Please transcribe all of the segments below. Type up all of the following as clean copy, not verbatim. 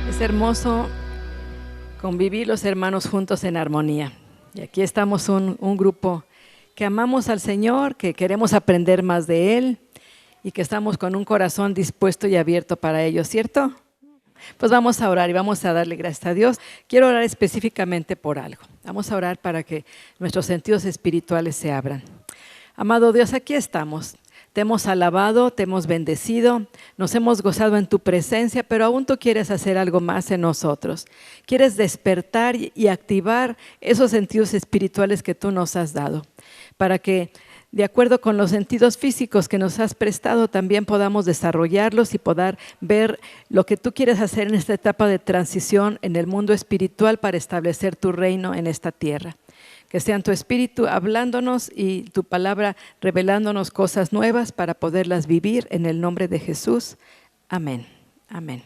Es hermoso convivir los hermanos juntos en armonía. Y aquí estamos un grupo que amamos al Señor, que queremos aprender más de Él y que estamos con un corazón dispuesto y abierto para ello, ¿cierto? Pues vamos a orar y vamos a darle gracias a Dios. Quiero orar específicamente por algo. Vamos a orar para que nuestros sentidos espirituales se abran. Amado Dios, aquí estamos. Te hemos alabado, te hemos bendecido, nos hemos gozado en tu presencia, pero aún tú quieres hacer algo más en nosotros. Quieres despertar y activar esos sentidos espirituales que tú nos has dado, para que de acuerdo con los sentidos físicos que nos has prestado, también podamos desarrollarlos y poder ver lo que tú quieres hacer en esta etapa de transición en el mundo espiritual para establecer tu reino en esta tierra. Que sean tu espíritu hablándonos y tu palabra revelándonos cosas nuevas para poderlas vivir en el nombre de Jesús. Amén. Amén.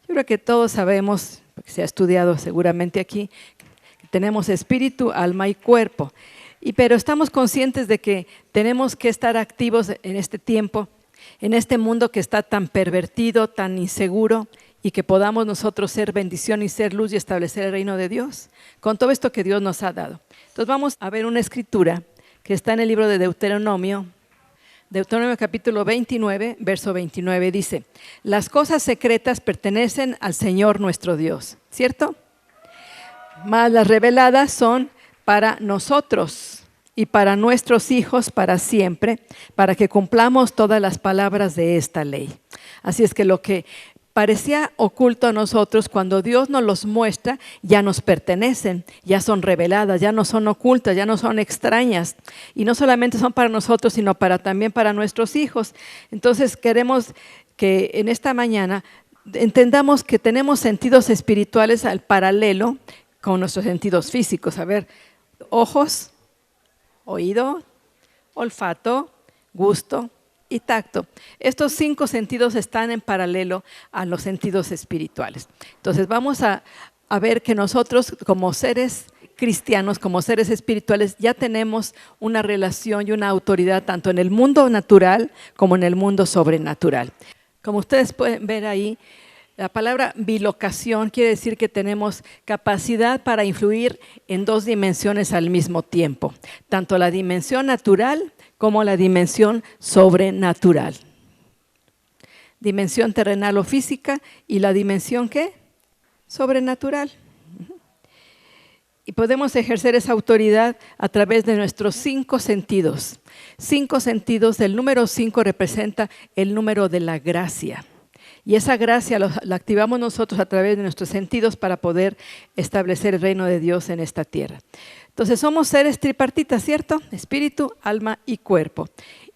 Yo creo que todos sabemos, porque se ha estudiado seguramente aquí, que tenemos espíritu, alma y cuerpo. Pero estamos conscientes de que tenemos que estar activos en este tiempo, en este mundo que está tan pervertido, tan inseguro, y que podamos nosotros ser bendición y ser luz y establecer el reino de Dios con todo esto que Dios nos ha dado. Entonces vamos a ver una escritura que está en el libro de Deuteronomio capítulo 29, verso 29, dice: las cosas secretas pertenecen al Señor nuestro Dios, ¿cierto? Mas las reveladas son para nosotros y para nuestros hijos para siempre, para que cumplamos todas las palabras de esta ley. Así es que lo que parecía oculto a nosotros, cuando Dios nos los muestra, ya nos pertenecen, ya son reveladas, ya no son ocultas, ya no son extrañas. Y no solamente son para nosotros, sino también para nuestros hijos. Entonces queremos que en esta mañana entendamos que tenemos sentidos espirituales al paralelo con nuestros sentidos físicos. A ver, ojos, oído, olfato, gusto y tacto. Estos 5 sentidos están en paralelo a los sentidos espirituales. Entonces vamos a ver que nosotros como seres cristianos, como seres espirituales, ya tenemos una relación y una autoridad tanto en el mundo natural como en el mundo sobrenatural. Como ustedes pueden ver ahí, la palabra bilocación quiere decir que tenemos capacidad para influir en 2 dimensiones al mismo tiempo, tanto la dimensión natural como la dimensión sobrenatural. Dimensión terrenal o física y la dimensión ¿qué? Sobrenatural. Y podemos ejercer esa autoridad a través de nuestros 5 sentidos. 5 sentidos, el número 5 representa el número de la gracia. Y esa gracia la activamos nosotros a través de nuestros sentidos para poder establecer el reino de Dios en esta tierra. Entonces somos seres tripartitas, ¿cierto? Espíritu, alma y cuerpo.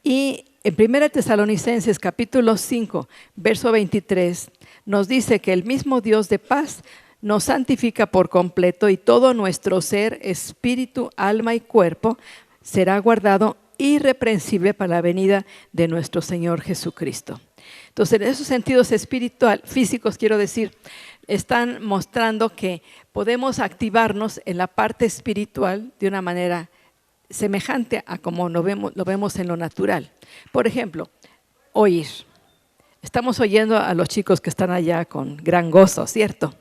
Y en 1 Tesalonicenses capítulo 5, verso 23, nos dice que el mismo Dios de paz nos santifica por completo y todo nuestro ser, espíritu, alma y cuerpo será guardado irreprensible para la venida de nuestro Señor Jesucristo. Entonces, esos sentidos espirituales, físicos, quiero decir, están mostrando que podemos activarnos en la parte espiritual de una manera semejante a como lo vemos en lo natural. Por ejemplo, oír. Estamos oyendo a los chicos que están allá con gran gozo, ¿cierto?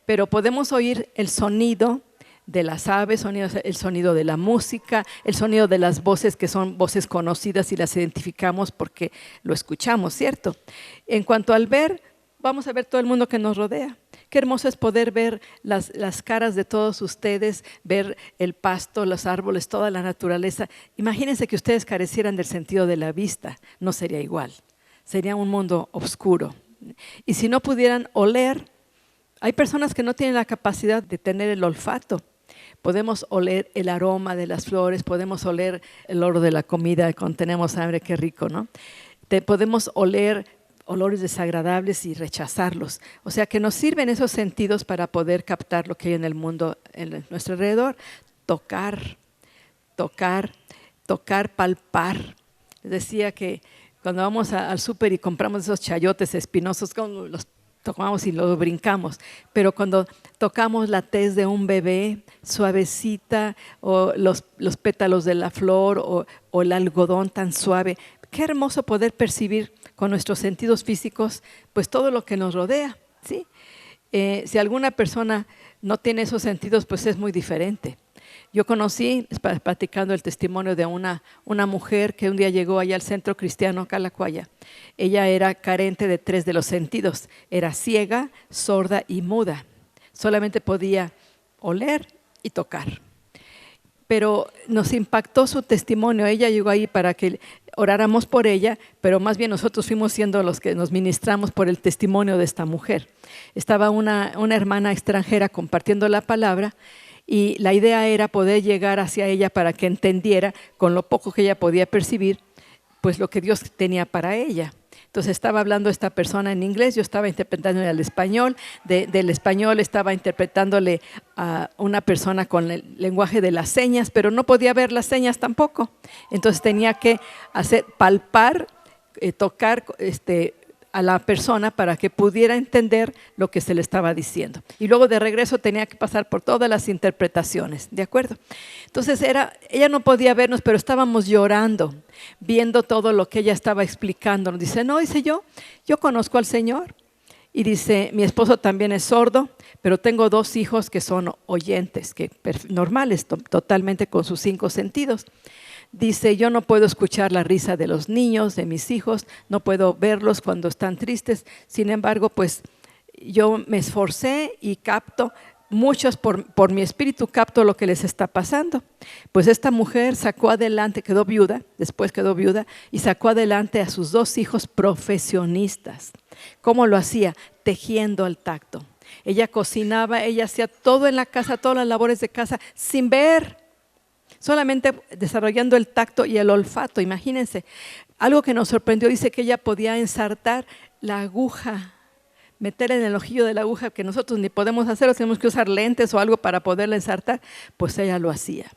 Pero podemos oír el sonido de las aves, el sonido de la música, el sonido de las voces que son voces conocidas y las identificamos porque lo escuchamos, ¿cierto? En cuanto al ver, vamos a ver todo el mundo que nos rodea. Qué hermoso es poder ver las caras de todos ustedes, ver el pasto, los árboles, toda la naturaleza. Imagínense que ustedes carecieran del sentido de la vista, no sería igual. Sería un mundo oscuro. Y si no pudieran oler, hay personas que no tienen la capacidad de tener el olfato. Podemos oler el aroma de las flores, podemos oler el olor de la comida cuando tenemos hambre, qué rico, ¿no? Podemos oler olores desagradables y rechazarlos. O sea que nos sirven esos sentidos para poder captar lo que hay en el mundo, en nuestro alrededor. Tocar, palpar. Les decía que cuando vamos al súper y compramos esos chayotes espinosos, los tocamos y lo brincamos, pero cuando tocamos la tez de un bebé suavecita o los pétalos de la flor o el algodón tan suave, qué hermoso poder percibir con nuestros sentidos físicos pues todo lo que nos rodea, ¿sí? Si alguna persona no tiene esos sentidos, pues es muy diferente. Yo conocí, platicando el testimonio de una mujer que un día llegó allá al centro cristiano Calacuaya. Ella era carente de 3 de los sentidos. Era ciega, sorda y muda. Solamente podía oler y tocar. Pero nos impactó su testimonio. Ella llegó ahí para que oráramos por ella, pero más bien nosotros fuimos siendo los que nos ministramos por el testimonio de esta mujer. Estaba una hermana extranjera compartiendo la palabra y la idea era poder llegar hacia ella para que entendiera, con lo poco que ella podía percibir, pues lo que Dios tenía para ella. Entonces estaba hablando esta persona en inglés, yo estaba interpretándole al español, del español estaba interpretándole a una persona con el lenguaje de las señas, pero no podía ver las señas tampoco. Entonces tenía que palpar, tocar a la persona para que pudiera entender lo que se le estaba diciendo. Y luego de regreso tenía que pasar por todas las interpretaciones, ¿de acuerdo? Entonces ella no podía vernos, pero estábamos llorando, viendo todo lo que ella estaba explicando. Nos dice, no, dice yo conozco al Señor. Y dice, mi esposo también es sordo, pero tengo 2 hijos que son oyentes, que normales, totalmente con sus 5 sentidos. Dice, yo no puedo escuchar la risa de los niños, de mis hijos, no puedo verlos cuando están tristes. Sin embargo, pues yo me esforcé y capto, muchos por mi espíritu capto lo que les está pasando. Pues esta mujer sacó adelante, después quedó viuda y sacó adelante a sus 2 hijos profesionistas. ¿Cómo lo hacía? Tejiendo al tacto. Ella cocinaba, ella hacía todo en la casa, todas las labores de casa sin ver. Solamente desarrollando el tacto y el olfato. Imagínense, algo que nos sorprendió, dice que ella podía ensartar la aguja, meter en el ojillo de la aguja, que nosotros ni podemos hacerlo, tenemos que usar lentes o algo para poderla ensartar, pues ella lo hacía.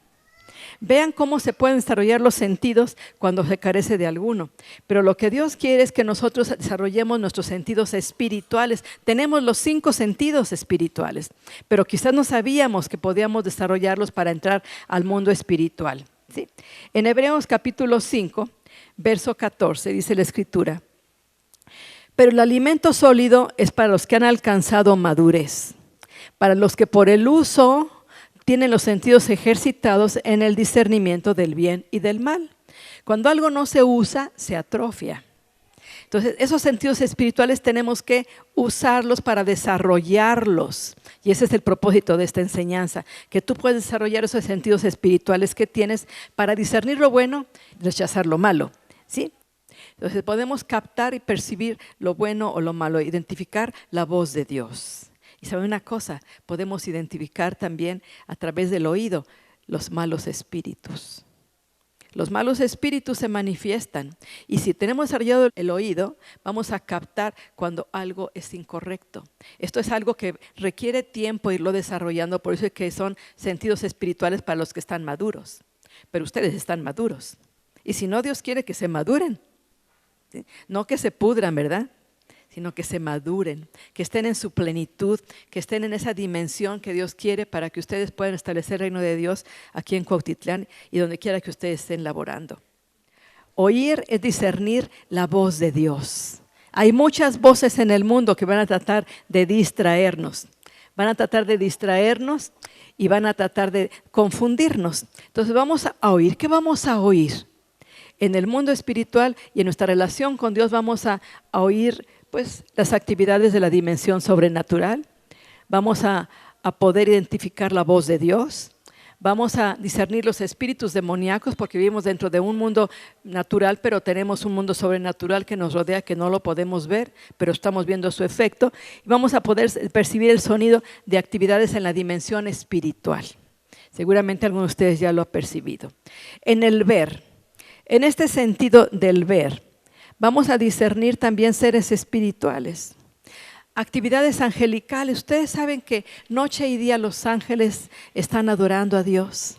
Vean cómo se pueden desarrollar los sentidos cuando se carece de alguno. Pero lo que Dios quiere es que nosotros desarrollemos nuestros sentidos espirituales. Tenemos los 5 sentidos espirituales, pero quizás no sabíamos que podíamos desarrollarlos para entrar al mundo espiritual, ¿sí? En Hebreos capítulo 5, verso 14, dice la Escritura, pero el alimento sólido es para los que han alcanzado madurez, para los que por el uso tienen los sentidos ejercitados en el discernimiento del bien y del mal. Cuando algo no se usa, se atrofia. Entonces, esos sentidos espirituales tenemos que usarlos para desarrollarlos. Y ese es el propósito de esta enseñanza, que tú puedes desarrollar esos sentidos espirituales que tienes para discernir lo bueno y rechazar lo malo, ¿sí? Entonces, podemos captar y percibir lo bueno o lo malo, identificar la voz de Dios. Y sabe una cosa, podemos identificar también a través del oído los malos espíritus. Los malos espíritus se manifiestan y si tenemos desarrollado el oído, vamos a captar cuando algo es incorrecto. Esto es algo que requiere tiempo irlo desarrollando, por eso es que son sentidos espirituales para los que están maduros. Pero ustedes están maduros. Y si no, Dios quiere que se maduren, ¿sí? No que se pudran, ¿verdad? Sino que se maduren, que estén en su plenitud, que estén en esa dimensión que Dios quiere para que ustedes puedan establecer el reino de Dios aquí en Cuautitlán y donde quiera que ustedes estén laborando. Oír es discernir la voz de Dios. Hay muchas voces en el mundo que van a tratar de distraernos. Van a tratar de distraernos y van a tratar de confundirnos. Entonces vamos a oír. ¿Qué vamos a oír? En el mundo espiritual y en nuestra relación con Dios vamos a oír pues las actividades de la dimensión sobrenatural, vamos a poder identificar la voz de Dios, vamos a discernir los espíritus demoníacos porque vivimos dentro de un mundo natural, pero tenemos un mundo sobrenatural que nos rodea, que no lo podemos ver, pero estamos viendo su efecto, y vamos a poder percibir el sonido de actividades en la dimensión espiritual. Seguramente alguno de ustedes ya lo ha percibido. En el ver, en este sentido del ver, vamos a discernir también seres espirituales, actividades angelicales. Ustedes saben que noche y día los ángeles están adorando a Dios.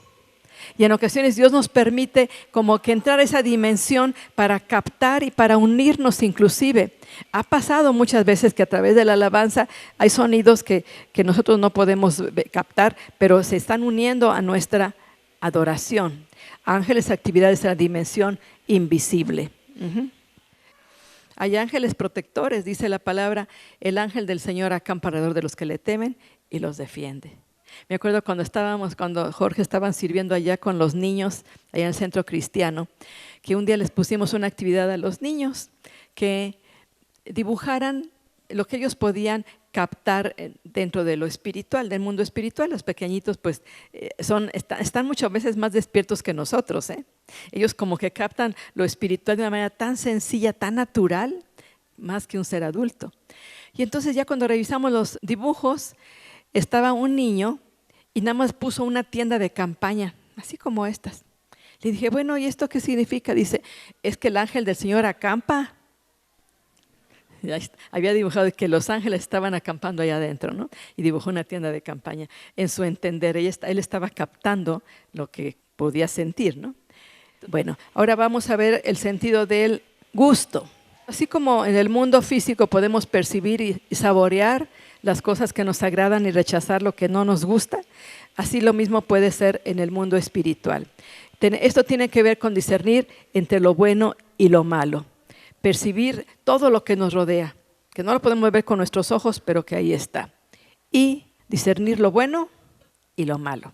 Y en ocasiones Dios nos permite como que entrar a esa dimensión para captar y para unirnos inclusive. Ha pasado muchas veces que a través de la alabanza hay sonidos que nosotros no podemos captar, pero se están uniendo a nuestra adoración. Ángeles, actividades en la dimensión invisible. Hay ángeles protectores, dice la palabra, el ángel del Señor acampa alrededor de los que le temen y los defiende. Me acuerdo cuando Jorge estaban sirviendo allá con los niños, allá en el centro cristiano, que un día les pusimos una actividad a los niños que dibujaran lo que ellos podían captar dentro de lo espiritual, del mundo espiritual. Los pequeñitos pues están muchas veces más despiertos que nosotros, ¿eh? Ellos como que captan lo espiritual de una manera tan sencilla, tan natural, más que un ser adulto. Y entonces ya cuando revisamos los dibujos, estaba un niño y nada más puso una tienda de campaña, así como estas. Le dije, bueno, ¿y esto qué significa? Dice, es que el ángel del Señor acampa. Había dibujado que los ángeles estaban acampando allá adentro, ¿no? Y dibujó una tienda de campaña. En su entender, él estaba captando lo que podía sentir, ¿no? Bueno, ahora vamos a ver el sentido del gusto. Así como en el mundo físico podemos percibir y saborear las cosas que nos agradan y rechazar lo que no nos gusta, así lo mismo puede ser en el mundo espiritual. Esto tiene que ver con discernir entre lo bueno y lo malo. Percibir todo lo que nos rodea, que no lo podemos ver con nuestros ojos, pero que ahí está. Y discernir lo bueno y lo malo.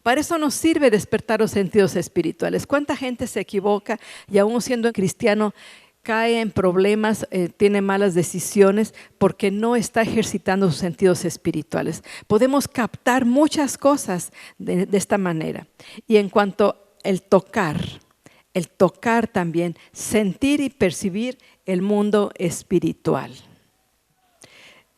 Para eso nos sirve despertar los sentidos espirituales. ¿Cuánta gente se equivoca y aún siendo cristiano cae en problemas, tiene malas decisiones porque no está ejercitando sus sentidos espirituales? Podemos captar muchas cosas de esta manera. Y en cuanto al tocar también, sentir y percibir el mundo espiritual.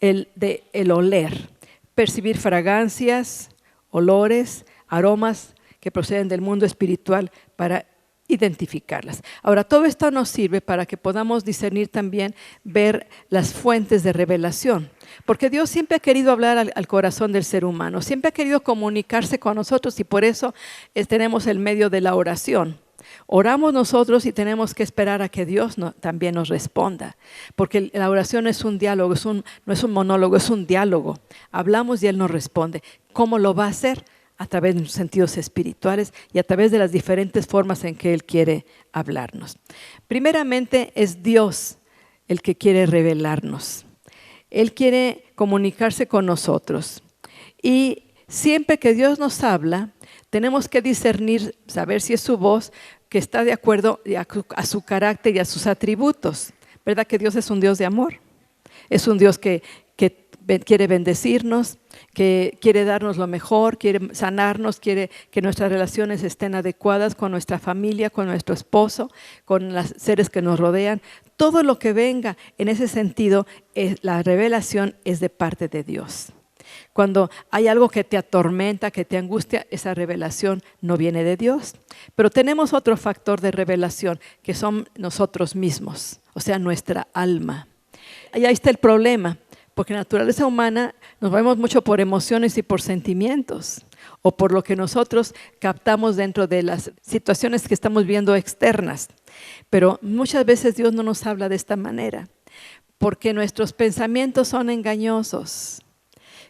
El oler, percibir fragancias, olores, aromas que proceden del mundo espiritual para identificarlas. Ahora, todo esto nos sirve para que podamos discernir también, ver las fuentes de revelación. Porque Dios siempre ha querido hablar al corazón del ser humano, siempre ha querido comunicarse con nosotros y por eso tenemos el medio de la oración. Oramos nosotros y tenemos que esperar a que Dios también nos responda, porque la oración es un diálogo, no es un monólogo, es un diálogo. Hablamos y Él nos responde. ¿Cómo lo va a hacer? A través de los sentidos espirituales y a través de las diferentes formas en que Él quiere hablarnos. Primeramente es Dios el que quiere revelarnos. Él quiere comunicarse con nosotros y siempre que Dios nos habla, tenemos que discernir, saber si es su voz que está de acuerdo a su carácter y a sus atributos. ¿Verdad que Dios es un Dios de amor? Es un Dios que quiere bendecirnos, que quiere darnos lo mejor, quiere sanarnos, quiere que nuestras relaciones estén adecuadas con nuestra familia, con nuestro esposo, con los seres que nos rodean. Todo lo que venga en ese sentido, la revelación es de parte de Dios. Cuando hay algo que te atormenta, que te angustia, esa revelación no viene de Dios. Pero tenemos otro factor de revelación, que son nosotros mismos, o sea, nuestra alma. Y ahí está el problema, porque en la naturaleza humana nos movemos mucho por emociones y por sentimientos, o por lo que nosotros captamos dentro de las situaciones que estamos viendo externas. Pero muchas veces Dios no nos habla de esta manera, porque nuestros pensamientos son engañosos.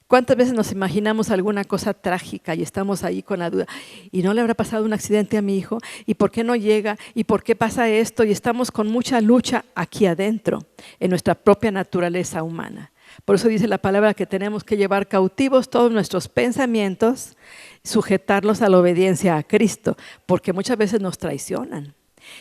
¿Cuántas veces nos imaginamos alguna cosa trágica y estamos ahí con la duda? ¿Y no le habrá pasado un accidente a mi hijo? ¿Y por qué no llega? ¿Y por qué pasa esto? Y estamos con mucha lucha aquí adentro, en nuestra propia naturaleza humana. Por eso dice la palabra que tenemos que llevar cautivos todos nuestros pensamientos, sujetarlos a la obediencia a Cristo, porque muchas veces nos traicionan.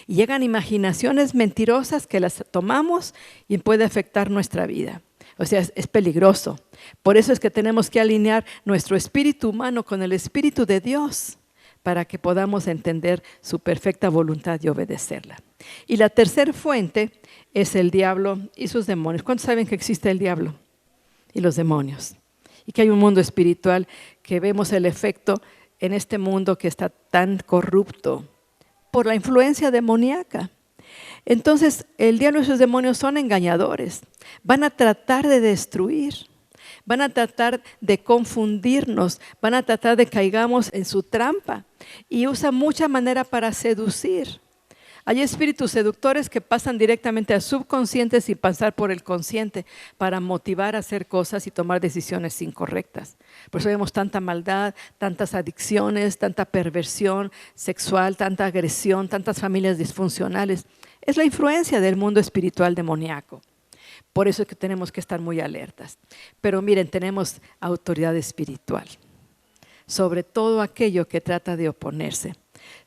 Y llegan imaginaciones mentirosas que las tomamos y puede afectar nuestra vida. O sea, es peligroso. Por eso es que tenemos que alinear nuestro espíritu humano con el espíritu de Dios para que podamos entender su perfecta voluntad y obedecerla. Y la tercera fuente es el diablo y sus demonios. ¿Cuántos saben que existe el diablo y los demonios? Y que hay un mundo espiritual que vemos el efecto en este mundo que está tan corrupto por la influencia demoníaca. Entonces, el diablo y sus demonios son engañadores. Van a tratar de destruir, van a tratar de confundirnos, van a tratar de que caigamos en su trampa y usa mucha manera para seducir. Hay espíritus seductores que pasan directamente al subconsciente sin pasar por el consciente para motivar a hacer cosas y tomar decisiones incorrectas. Por eso vemos tanta maldad, tantas adicciones, tanta perversión sexual, tanta agresión, tantas familias disfuncionales. Es la influencia del mundo espiritual demoníaco. Por eso es que tenemos que estar muy alertas. Pero miren, tenemos autoridad espiritual sobre todo aquello que trata de oponerse,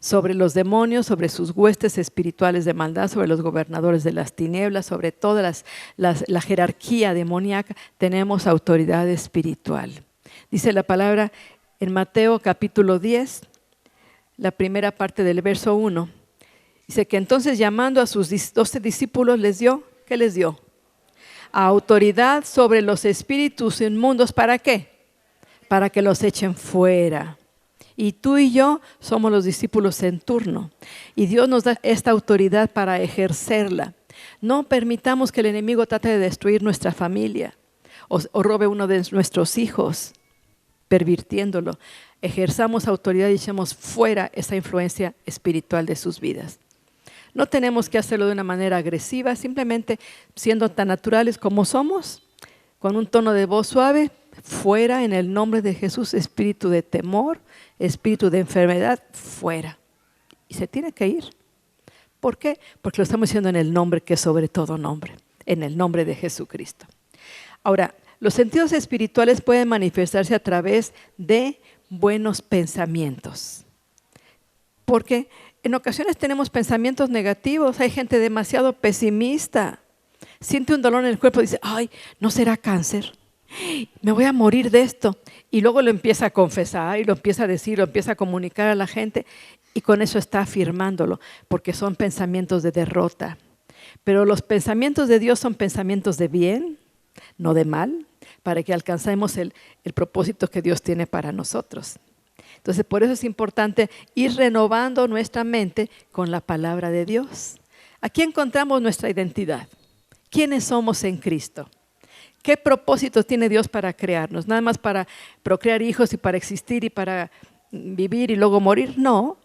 sobre los demonios, sobre sus huestes espirituales de maldad, sobre los gobernadores de las tinieblas, sobre toda la jerarquía demoníaca, tenemos autoridad espiritual. Dice la palabra en Mateo capítulo 10, la primera parte del verso 1, dice que entonces llamando a sus 12 discípulos les dio, ¿qué les dio? Autoridad sobre los espíritus inmundos, ¿para qué? Para que los echen fuera. Y tú y yo somos los discípulos en turno. Y Dios nos da esta autoridad para ejercerla. No permitamos que el enemigo trate de destruir nuestra familia o robe uno de nuestros hijos, pervirtiéndolo. Ejerzamos autoridad y echemos fuera esa influencia espiritual de sus vidas. No tenemos que hacerlo de una manera agresiva, simplemente siendo tan naturales como somos, con un tono de voz suave. Fuera en el nombre de Jesús, espíritu de temor, espíritu de enfermedad, fuera. Y se tiene que ir. ¿Por qué? Porque lo estamos haciendo en el nombre que es sobre todo nombre, en el nombre de Jesucristo. Ahora, los sentidos espirituales pueden manifestarse a través de buenos pensamientos. Porque en ocasiones tenemos pensamientos negativos, hay gente demasiado pesimista. Siente un dolor en el cuerpo y dice, ay, ¿no será cáncer? Me voy a morir de esto. Y luego lo empieza a confesar y lo empieza a decir, lo empieza a comunicar a la gente y con eso está afirmándolo, porque son pensamientos de derrota. Pero los pensamientos de Dios son pensamientos de bien, no de mal, para que alcancemos el propósito que Dios tiene para nosotros. Entonces, por eso es importante ir renovando nuestra mente con la palabra de Dios. Aquí encontramos nuestra identidad. ¿Quiénes somos en Cristo? ¿Qué propósitos tiene Dios para crearnos? ¿Nada más para procrear hijos y para existir y para vivir y luego morir? No.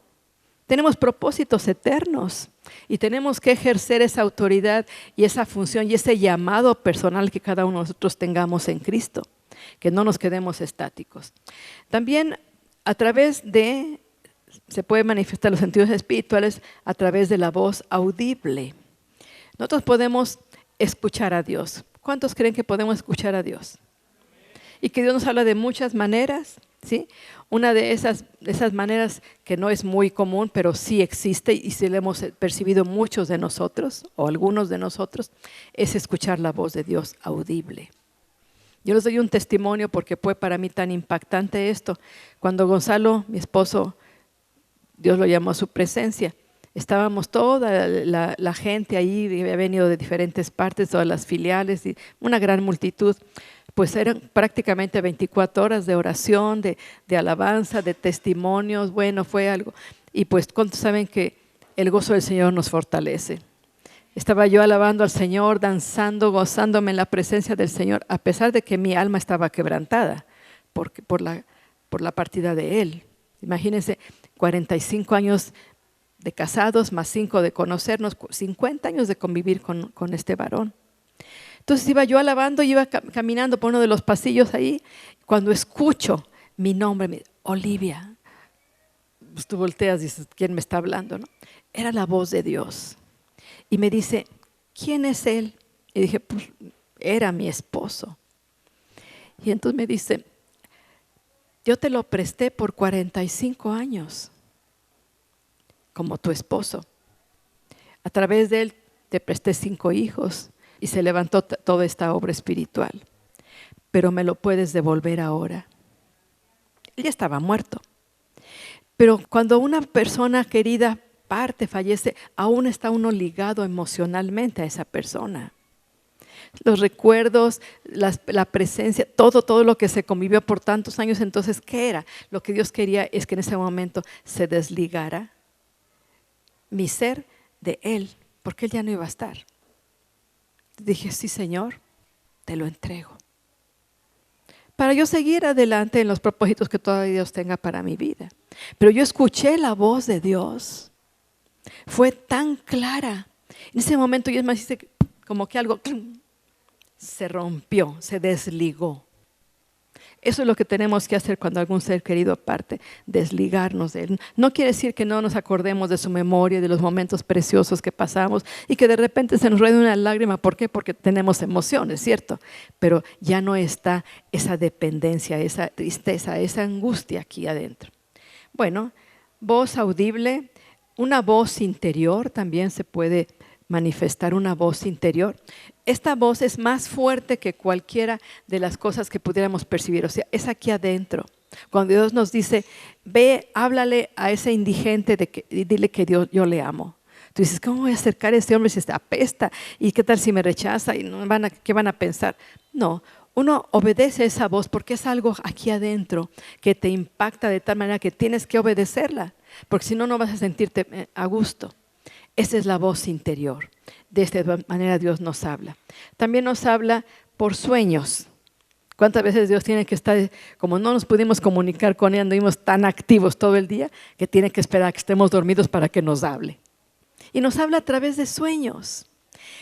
Tenemos propósitos eternos y tenemos que ejercer esa autoridad y esa función y ese llamado personal que cada uno de nosotros tengamos en Cristo, que no nos quedemos estáticos. También se pueden manifestar los sentidos espirituales a través de la voz audible. Nosotros podemos escuchar a Dios. ¿Cuántos creen que podemos escuchar a Dios? Y que Dios nos habla de muchas maneras, ¿sí? Una de esas maneras que no es muy común, pero sí existe y sí lo hemos percibido muchos de nosotros o algunos de nosotros, es escuchar la voz de Dios audible. Yo les doy un testimonio porque fue para mí tan impactante esto. Cuando Gonzalo, mi esposo, Dios lo llamó a su presencia, estábamos toda la gente ahí, había venido de diferentes partes, todas las filiales, y una gran multitud. Pues eran prácticamente 24 horas de oración, de alabanza, de testimonios. Bueno, fue algo. Y pues, ¿cuántos saben que el gozo del Señor nos fortalece? Estaba yo alabando al Señor, danzando, gozándome en la presencia del Señor, a pesar de que mi alma estaba quebrantada por la partida de Él. Imagínense, 45 años de casados, más 5 de conocernos, 50 años de convivir con este varón. Entonces iba yo alabando, iba caminando por uno de los pasillos ahí, cuando escucho mi nombre, me dice, Olivia. Pues tú volteas y dices, ¿quién me está hablando? ¿No? Era la voz de Dios. Y me dice, ¿quién es él? Y dije, pues era mi esposo. Y entonces me dice, yo te lo presté por 45 años, como tu esposo. A través de él te presté 5 hijos y se levantó toda esta obra espiritual. Pero me lo puedes devolver ahora. Él ya estaba muerto. Pero cuando una persona querida parte, fallece, aún está uno ligado emocionalmente a esa persona. Los recuerdos, la presencia, todo lo que se convivió por tantos años. Entonces, ¿qué era? Lo que Dios quería es que en ese momento se desligara mi ser de Él, porque Él ya no iba a estar. Dije, sí, Señor, te lo entrego. Para yo seguir adelante en los propósitos que todavía Dios tenga para mi vida. Pero yo escuché la voz de Dios. Fue tan clara. En ese momento yo es más hice como que algo se rompió, se desligó. Eso es lo que tenemos que hacer cuando algún ser querido parte, desligarnos de él. No quiere decir que no nos acordemos de su memoria, de los momentos preciosos que pasamos y que de repente se nos ruede una lágrima. ¿Por qué? Porque tenemos emociones, ¿cierto? Pero ya no está esa dependencia, esa tristeza, esa angustia aquí adentro. Bueno, voz audible, una voz interior también se puede manifestar, una voz interior. Esta voz es más fuerte que cualquiera de las cosas que pudiéramos percibir, o sea, es aquí adentro. Cuando Dios nos dice, ve, háblale a ese indigente y dile que yo le amo. Tú dices, ¿cómo voy a acercar a este hombre si apesta? ¿Y qué tal si me rechaza? ¿Y qué van a pensar? No, uno obedece a esa voz porque es algo aquí adentro que te impacta de tal manera que tienes que obedecerla, porque si no, no vas a sentirte a gusto. Esa es la voz interior. De esta manera Dios nos habla. También nos habla por sueños. ¿Cuántas veces Dios tiene que estar, como no nos pudimos comunicar con Él, anduvimos tan activos todo el día, que tiene que esperar a que estemos dormidos para que nos hable? Y nos habla a través de sueños.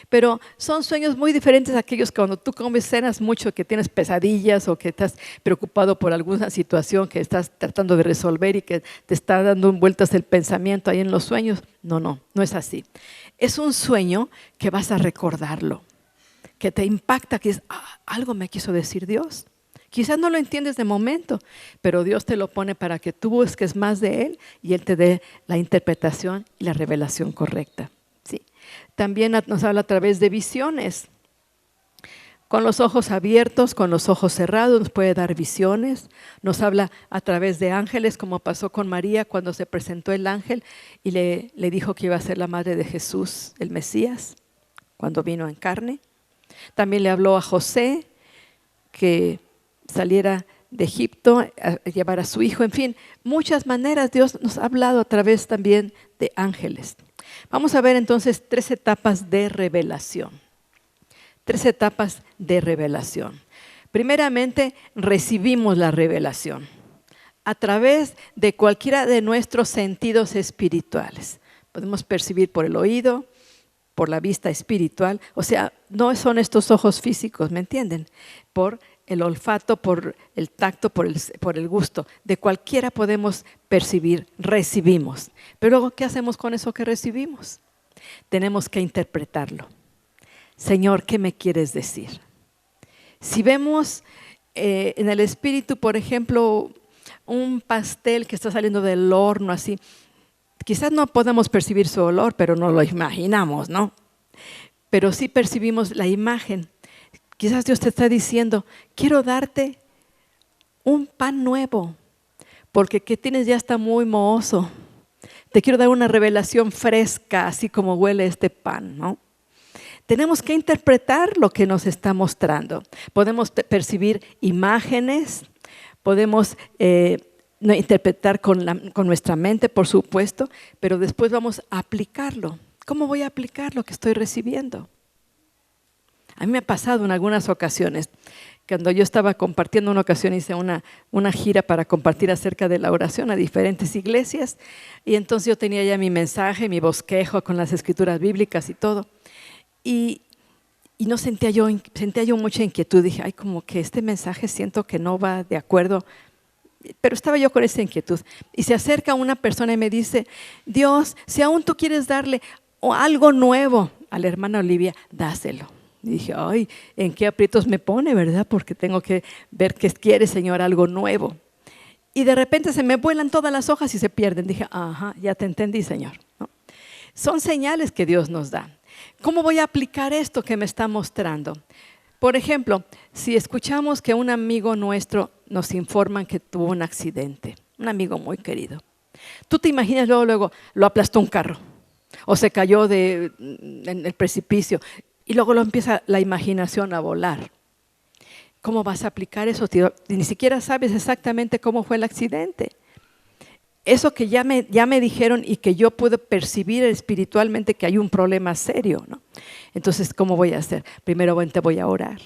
Pero son sueños muy diferentes a aquellos que cuando tú comes, cenas mucho, que tienes pesadillas o que estás preocupado por alguna situación que estás tratando de resolver y que te está dando vueltas el pensamiento ahí en los sueños. No es así. Es un sueño que vas a recordarlo, que te impacta, que es, algo me quiso decir Dios. Quizás no lo entiendes de momento, pero Dios te lo pone para que tú busques más de Él y Él te dé la interpretación y la revelación correcta. Sí. También nos habla a través de visiones. Con los ojos abiertos, con los ojos cerrados, nos puede dar visiones. Nos habla a través de ángeles, como pasó con María cuando se presentó el ángel y le dijo que iba a ser la madre de Jesús, el Mesías, cuando vino en carne. También le habló a José que saliera de Egipto a llevar a su hijo. En fin, muchas maneras Dios nos ha hablado a través también de ángeles. Vamos a ver entonces 3 etapas de revelación. 3 etapas de revelación. Primeramente, recibimos la revelación a través de cualquiera de nuestros sentidos espirituales. Podemos percibir por el oído, por la vista espiritual, o sea, no son estos ojos físicos, ¿me entienden? Por el olfato, por el tacto, por el gusto. De cualquiera podemos percibir, recibimos. Pero luego, ¿qué hacemos con eso que recibimos? Tenemos que interpretarlo. Señor, ¿qué me quieres decir? Si vemos en el espíritu, por ejemplo, un pastel que está saliendo del horno así, quizás no podamos percibir su olor, pero no lo imaginamos, ¿no? Pero sí percibimos la imagen. Quizás Dios te está diciendo, quiero darte un pan nuevo, porque que tienes ya está muy mohoso. Te quiero dar una revelación fresca, así como huele este pan, ¿no? Tenemos que interpretar lo que nos está mostrando. Podemos percibir imágenes, podemos interpretar con nuestra mente, por supuesto, pero después vamos a aplicarlo. ¿Cómo voy a aplicar lo que estoy recibiendo? A mí me ha pasado en algunas ocasiones, cuando yo estaba compartiendo, una ocasión hice una gira para compartir acerca de la oración a diferentes iglesias, y entonces yo tenía ya mi mensaje, mi bosquejo con las escrituras bíblicas y todo, y no sentía yo mucha inquietud. Dije, ay, como que este mensaje siento que no va de acuerdo, pero estaba yo con esa inquietud. Y se acerca una persona y me dice, Dios, si aún tú quieres darle algo nuevo a la hermana Olivia, dáselo. Y dije, ay, ¿en qué aprietos me pone, verdad? Porque tengo que ver qué quiere, Señor, algo nuevo. Y de repente se me vuelan todas las hojas y se pierden. Dije, ajá, ya te entendí, Señor, ¿no? Son señales que Dios nos da. ¿Cómo voy a aplicar esto que me está mostrando? Por ejemplo, si escuchamos que un amigo nuestro nos informa que tuvo un accidente, un amigo muy querido. Tú te imaginas luego lo aplastó un carro o se cayó en el precipicio y luego lo empieza la imaginación a volar. ¿Cómo vas a aplicar eso? Ni siquiera sabes exactamente cómo fue el accidente. Eso que ya me dijeron y que yo puedo percibir espiritualmente que hay un problema serio, ¿no? Entonces, ¿cómo voy a hacer? Primero te voy a orar.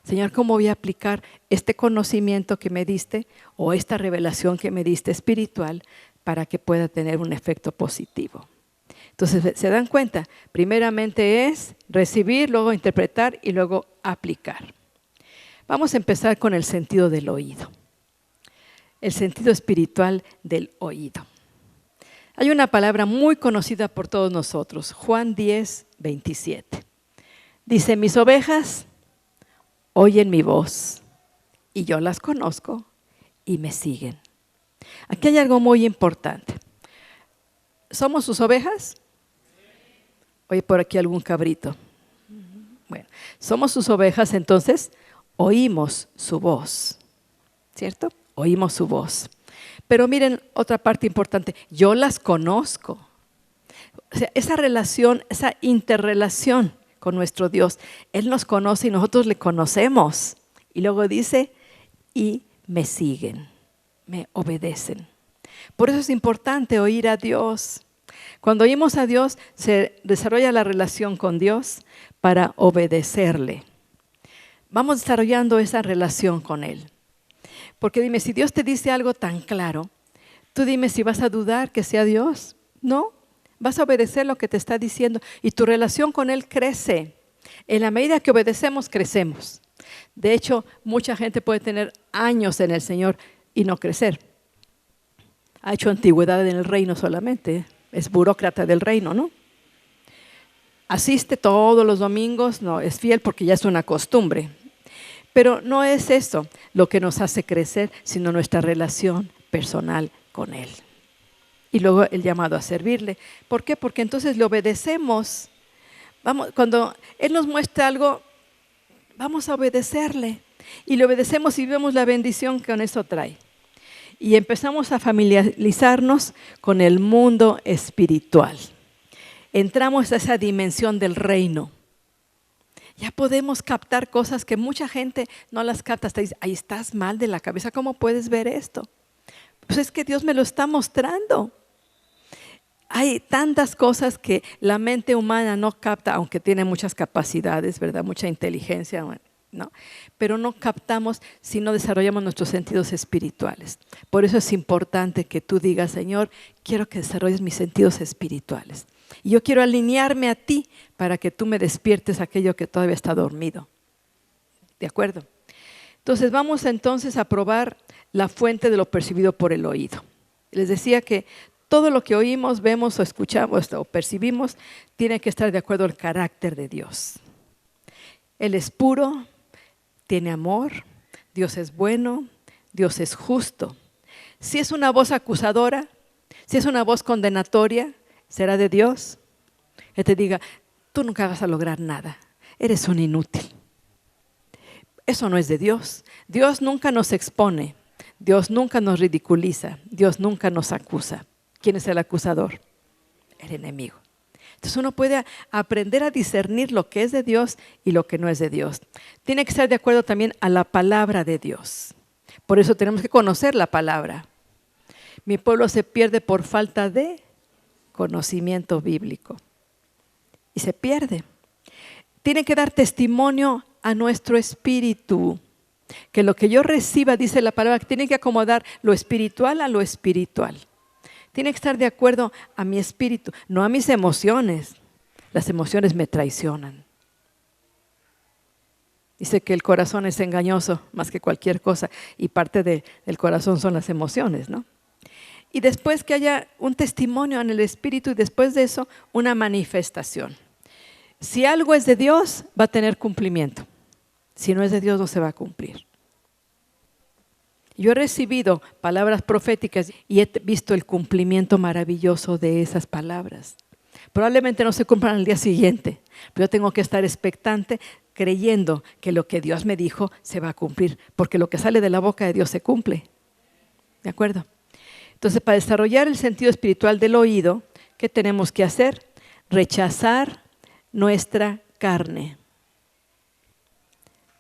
Señor, ¿cómo voy a aplicar este conocimiento que me diste o esta revelación que me diste espiritual para que pueda tener un efecto positivo? Entonces, ¿se dan cuenta? Primeramente es recibir, luego interpretar y luego aplicar. Vamos a empezar con el sentido del oído. El sentido espiritual del oído. Hay una palabra muy conocida por todos nosotros, Juan 10:27. Dice, mis ovejas oyen mi voz y yo las conozco y me siguen. Aquí hay algo muy importante. ¿Somos sus ovejas? Oye, por aquí algún cabrito. Bueno, somos sus ovejas, entonces oímos su voz, ¿cierto? Oímos su voz. Pero miren otra parte importante, yo las conozco. O sea, esa relación, esa interrelación con nuestro Dios, Él nos conoce y nosotros le conocemos. Y luego dice, y me siguen, me obedecen. Por eso es importante oír a Dios. Cuando oímos a Dios, se desarrolla la relación con Dios para obedecerle. Vamos desarrollando esa relación con Él. Porque dime, si Dios te dice algo tan claro, tú dime si vas a dudar que sea Dios. No, vas a obedecer lo que te está diciendo y tu relación con Él crece. En la medida que obedecemos, crecemos. De hecho, mucha gente puede tener años en el Señor y no crecer. Ha hecho antigüedad en el reino solamente, es burócrata del reino, ¿no? Asiste todos los domingos, no, es fiel porque ya es una costumbre. Pero no es eso lo que nos hace crecer, sino nuestra relación personal con Él. Y luego el llamado a servirle. ¿Por qué? Porque entonces le obedecemos. Cuando Él nos muestra algo, vamos a obedecerle. Y le obedecemos y vemos la bendición que con eso trae. Y empezamos a familiarizarnos con el mundo espiritual. Entramos a esa dimensión del reino. Ya podemos captar cosas que mucha gente no las capta. Hasta dice, ahí estás mal de la cabeza, ¿cómo puedes ver esto? Pues es que Dios me lo está mostrando. Hay tantas cosas que la mente humana no capta, aunque tiene muchas capacidades, ¿verdad? Mucha inteligencia, ¿no? Pero no captamos si no desarrollamos nuestros sentidos espirituales. Por eso es importante que tú digas, Señor, quiero que desarrolles mis sentidos espirituales. Y yo quiero alinearme a ti para que tú me despiertes aquello que todavía está dormido. ¿De acuerdo? Entonces vamos entonces a probar la fuente de lo percibido por el oído. Les decía que todo lo que oímos, vemos o escuchamos o percibimos tiene que estar de acuerdo al carácter de Dios. Él es puro, tiene amor, Dios es bueno, Dios es justo. Si es una voz acusadora, si es una voz condenatoria, ¿será de Dios? Que te diga, tú nunca vas a lograr nada, eres un inútil. Eso no es de Dios. Dios nunca nos expone, Dios nunca nos ridiculiza, Dios nunca nos acusa. ¿Quién es el acusador? El enemigo. Entonces uno puede aprender a discernir lo que es de Dios y lo que no es de Dios. Tiene que estar de acuerdo también a la palabra de Dios. Por eso tenemos que conocer la palabra. Mi pueblo se pierde por falta de conocimiento bíblico. Y se pierde. Tiene que dar testimonio a nuestro espíritu. Que lo que yo reciba, dice la palabra, tiene que acomodar lo espiritual a lo espiritual. Tiene que estar de acuerdo a mi espíritu, no a mis emociones. Las emociones me traicionan. Dice que el corazón es engañoso más que cualquier cosa y parte del corazón son las emociones, ¿no? Y después que haya un testimonio en el espíritu y después de eso una manifestación. Si algo es de Dios, va a tener cumplimiento. Si no es de Dios, no se va a cumplir. Yo he recibido palabras proféticas y he visto el cumplimiento maravilloso de esas palabras. Probablemente no se cumplan al día siguiente, pero yo tengo que estar expectante, creyendo que lo que Dios me dijo se va a cumplir, porque lo que sale de la boca de Dios se cumple. ¿De acuerdo? Entonces, para desarrollar el sentido espiritual del oído, ¿qué tenemos que hacer? Rechazar nuestra carne.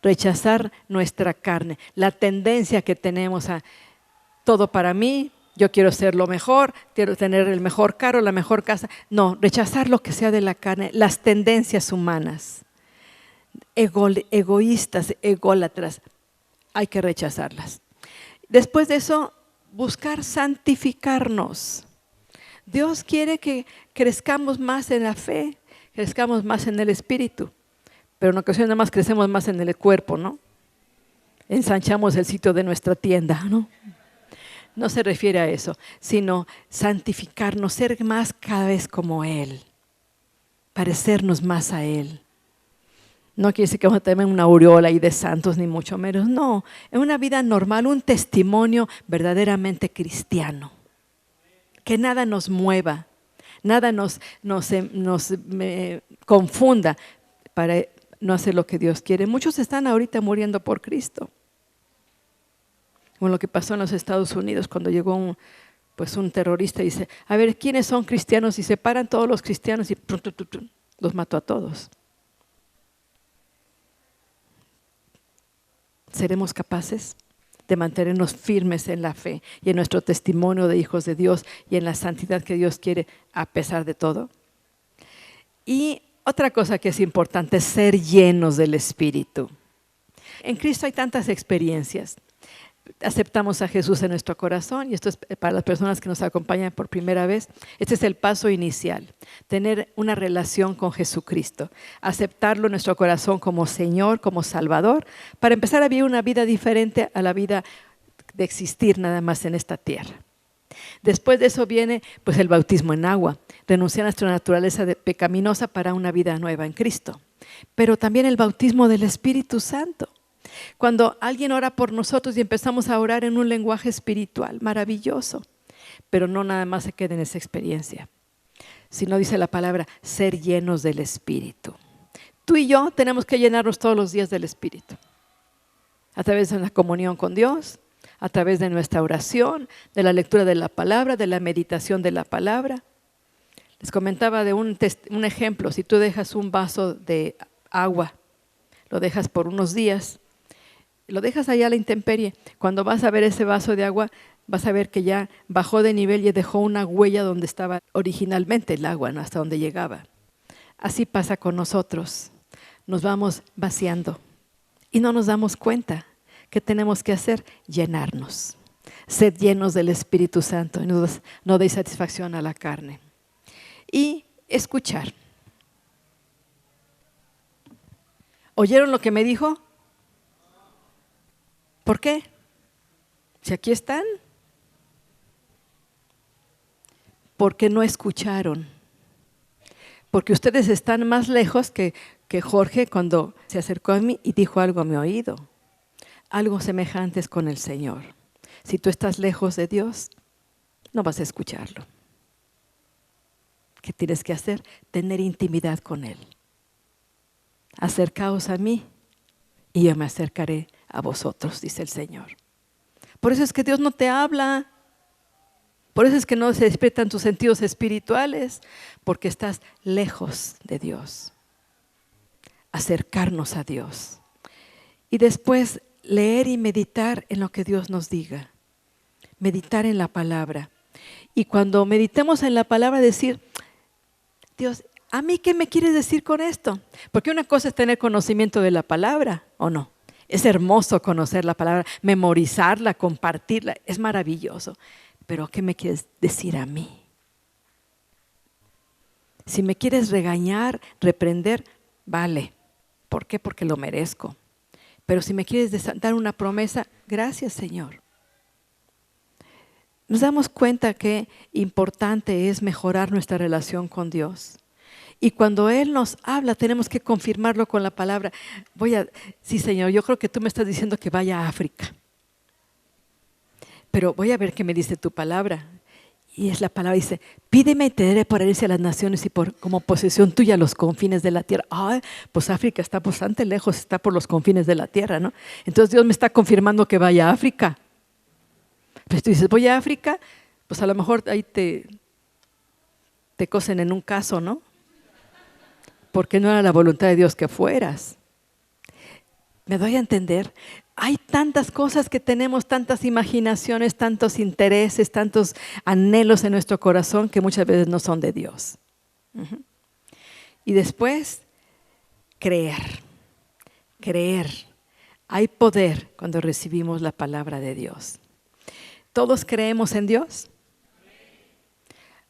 Rechazar nuestra carne, la tendencia que tenemos a todo para mí, yo quiero ser lo mejor, quiero tener el mejor carro, la mejor casa. No, rechazar lo que sea de la carne, las tendencias humanas, egoístas, ególatras, hay que rechazarlas. Después de eso, buscar santificarnos. Dios quiere que crezcamos más en la fe, crezcamos más en el espíritu. Pero en ocasiones nada más crecemos más en el cuerpo, ¿no? ensanchamos el sitio de nuestra tienda, ¿no? No se refiere a eso, sino santificarnos, ser más cada vez como Él, parecernos más a Él. No quiere decir que vamos a tener una aureola ahí de santos, ni mucho menos. No, es una vida normal, un testimonio verdaderamente cristiano. Que nada nos mueva, nada nos confunda para no hacer lo que Dios quiere. Muchos están ahorita muriendo por Cristo. Como lo que pasó en los Estados Unidos cuando llegó un terrorista y dice, a ver, ¿quiénes son cristianos? Y se paran todos los cristianos y los mató a todos. ¿Seremos capaces de mantenernos firmes en la fe y en nuestro testimonio de hijos de Dios y en la santidad que Dios quiere a pesar de todo? Y otra cosa que es importante es ser llenos del Espíritu. En Cristo hay tantas experiencias. Aceptamos a Jesús en nuestro corazón y esto es para las personas que nos acompañan por primera vez. Este es el paso inicial, tener una relación con Jesucristo, aceptarlo en nuestro corazón como Señor, como Salvador, para empezar a vivir una vida diferente a la vida de existir nada más en esta tierra. Después de eso viene pues el bautismo en agua, renunciar a nuestra naturaleza pecaminosa para una vida nueva en Cristo, pero también el bautismo del Espíritu Santo. Cuando alguien ora por nosotros y empezamos a orar en un lenguaje espiritual, maravilloso, pero no nada más se queda en esa experiencia, sino dice la palabra, ser llenos del Espíritu. Tú y yo tenemos que llenarnos todos los días del Espíritu, a través de la comunión con Dios, a través de nuestra oración, de la lectura de la palabra, de la meditación de la palabra. Les comentaba de un ejemplo, si tú dejas un vaso de agua, lo dejas por unos días, lo dejas allá a la intemperie. Cuando vas a ver ese vaso de agua, vas a ver que ya bajó de nivel y dejó una huella donde estaba originalmente el agua, ¿no? Hasta donde llegaba. Así pasa con nosotros. Nos vamos vaciando y no nos damos cuenta. ¿Qué tenemos que hacer? Llenarnos. Ser llenos del Espíritu Santo y no de satisfacción a la carne. Y escuchar. ¿Oyeron lo que me dijo? ¿Por qué? Si aquí están. Porque no escucharon. Porque ustedes están más lejos que Jorge cuando se acercó a mí y dijo algo a mi oído. Algo semejante es con el Señor. Si tú estás lejos de Dios, no vas a escucharlo. ¿Qué tienes que hacer? Tener intimidad con Él. Acercaos a mí y yo me acercaré a vosotros, dice el Señor. Por eso es que Dios no te habla. Por eso es que no se despiertan tus sentidos espirituales, porque estás lejos de Dios. Acercarnos a Dios. Y después leer y meditar en lo que Dios nos diga. Meditar en la palabra. Y cuando meditemos en la palabra, decir, Dios, ¿a mí qué me quieres decir con esto? Porque una cosa es tener conocimiento de la palabra, ¿o no? Es hermoso conocer la palabra, memorizarla, compartirla, es maravilloso. Pero ¿qué me quieres decir a mí? Si me quieres regañar, reprender, vale. ¿Por qué? Porque lo merezco. Pero si me quieres dar una promesa, gracias, Señor. Nos damos cuenta que importante es mejorar nuestra relación con Dios. Y cuando Él nos habla, tenemos que confirmarlo con la palabra. Sí, Señor, yo creo que tú me estás diciendo que vaya a África. Pero voy a ver qué me dice tu palabra. Y es la palabra, dice, pídeme y te daré por herencia a las naciones y como posesión tuya los confines de la tierra. Pues África está bastante lejos, está por los confines de la tierra, ¿no? Entonces Dios me está confirmando que vaya a África. Pues tú dices, voy a África, pues a lo mejor ahí te cosen en un caso, ¿no? Porque no era la voluntad de Dios que fueras. ¿Me doy a entender? Hay tantas cosas que tenemos, tantas imaginaciones, tantos intereses, tantos anhelos en nuestro corazón que muchas veces no son de Dios. Y después, creer. Hay poder cuando recibimos la palabra de Dios. ¿Todos creemos en Dios?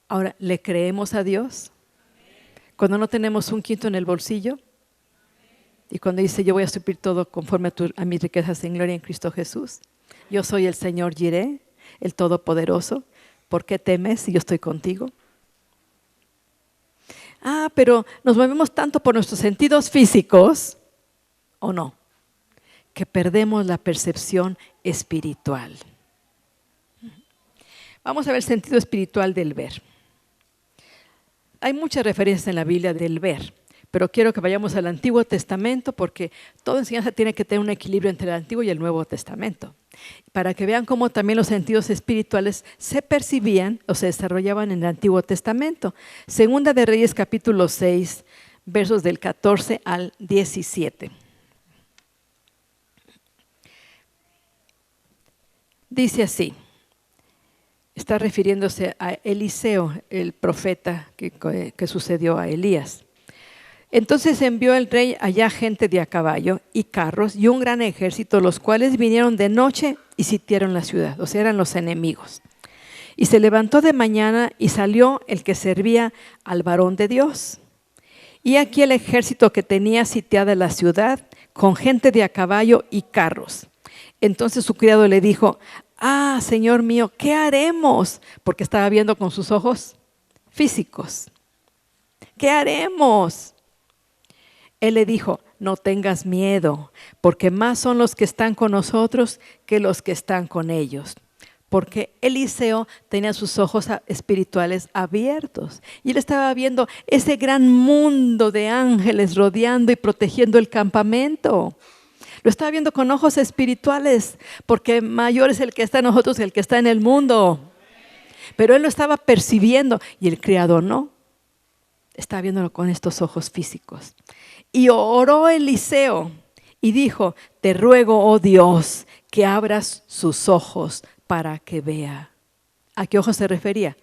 Ahora, ¿le creemos a Dios? Cuando no tenemos un quinto en el bolsillo. Y cuando dice, yo voy a suplir todo conforme a mis riquezas en gloria en Cristo Jesús. Yo soy el Señor Jireh, el Todopoderoso. ¿Por qué temes si yo estoy contigo? Pero nos movemos tanto por nuestros sentidos físicos, ¿o no? Que perdemos la percepción espiritual. Vamos a ver el sentido espiritual del ver. Hay muchas referencias en la Biblia del ver, pero quiero que vayamos al Antiguo Testamento porque toda enseñanza tiene que tener un equilibrio entre el Antiguo y el Nuevo Testamento. Para que vean cómo también los sentidos espirituales se percibían o se desarrollaban en el Antiguo Testamento. Segunda de Reyes capítulo 6, versos del 14 al 17. Dice así, está refiriéndose a Eliseo, el profeta que sucedió a Elías. Entonces envió el rey allá gente de a caballo y carros y un gran ejército, los cuales vinieron de noche y sitiaron la ciudad, o sea, eran los enemigos. Y se levantó de mañana y salió el que servía al varón de Dios. Y aquí el ejército que tenía sitiada la ciudad con gente de a caballo y carros. Entonces su criado le dijo, Señor mío, ¿qué haremos? Porque estaba viendo con sus ojos físicos. ¿Qué haremos? Él le dijo, no tengas miedo, porque más son los que están con nosotros que los que están con ellos. Porque Eliseo tenía sus ojos espirituales abiertos y él estaba viendo ese gran mundo de ángeles rodeando y protegiendo el campamento. Lo estaba viendo con ojos espirituales, porque mayor es el que está en nosotros que el que está en el mundo. Pero él lo estaba percibiendo y el criado no. Estaba viéndolo con estos ojos físicos. Y oró Eliseo y dijo, te ruego, oh Dios, que abras sus ojos para que vea. ¿A qué ojos se refería?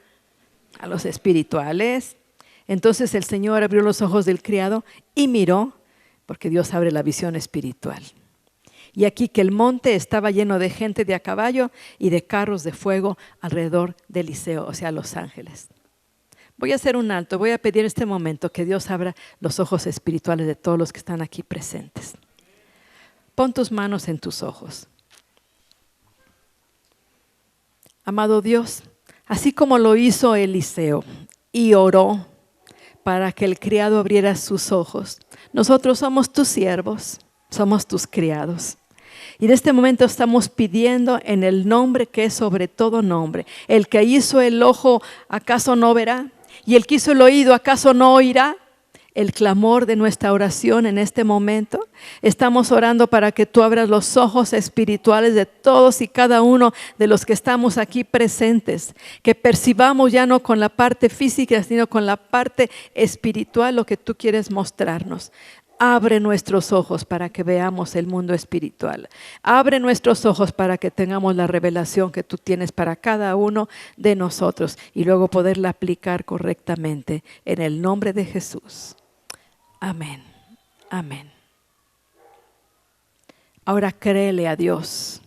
A los espirituales. Entonces el Señor abrió los ojos del criado y miró, porque Dios abre la visión espiritual. Y aquí que el monte estaba lleno de gente de a caballo y de carros de fuego alrededor de Eliseo, o sea, los ángeles. Voy a hacer un alto, voy a pedir en este momento que Dios abra los ojos espirituales de todos los que están aquí presentes. Pon tus manos en tus ojos. Amado Dios, así como lo hizo Eliseo y oró para que el criado abriera sus ojos, nosotros somos tus siervos, somos tus criados. Y en este momento estamos pidiendo en el nombre que es sobre todo nombre. El que hizo el ojo, ¿acaso no verá? Y el que hizo el oído, ¿acaso no oirá? El clamor de nuestra oración en este momento. Estamos orando para que tú abras los ojos espirituales de todos y cada uno de los que estamos aquí presentes. Que percibamos ya no con la parte física, sino con la parte espiritual lo que tú quieres mostrarnos. Abre nuestros ojos para que veamos el mundo espiritual. Abre nuestros ojos para que tengamos la revelación que tú tienes para cada uno de nosotros y luego poderla aplicar correctamente en el nombre de Jesús. Amén. Amén. Ahora créele a Dios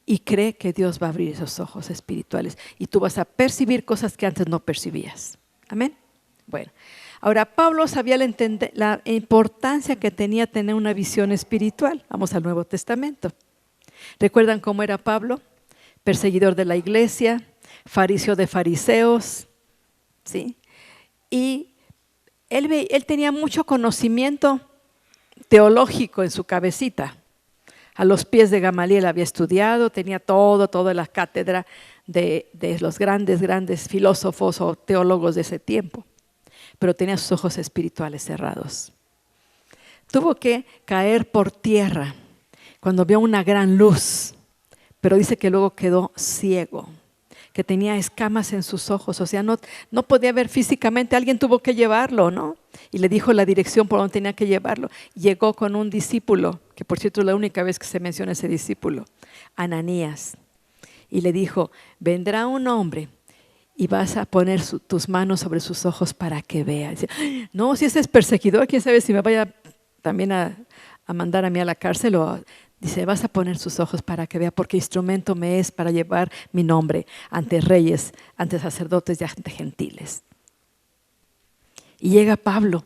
y cree que Dios va a abrir esos ojos espirituales y tú vas a percibir cosas que antes no percibías. Amén. Bueno. Ahora, Pablo sabía la importancia que tenía tener una visión espiritual. Vamos al Nuevo Testamento. ¿Recuerdan cómo era Pablo? Perseguidor de la iglesia, fariseo de fariseos, ¿sí? Y él tenía mucho conocimiento teológico en su cabecita. A los pies de Gamaliel había estudiado, tenía toda la cátedra de los grandes filósofos o teólogos de ese tiempo. Pero tenía sus ojos espirituales cerrados. Tuvo que caer por tierra cuando vio una gran luz, pero dice que luego quedó ciego, que tenía escamas en sus ojos, o sea, no podía ver físicamente. Alguien tuvo que llevarlo, ¿no? Y le dijo la dirección por donde tenía que llevarlo. Llegó con un discípulo, que por cierto es la única vez que se menciona ese discípulo, Ananías, y le dijo, vendrá un hombre y vas a poner tus manos sobre sus ojos para que vea. Dice, no, si ese es perseguidor, quién sabe si me vaya también a mandar a mí a la cárcel. Dice, vas a poner sus ojos para que vea, porque instrumento me es para llevar mi nombre ante reyes, ante sacerdotes y ante gentiles. Y llega Pablo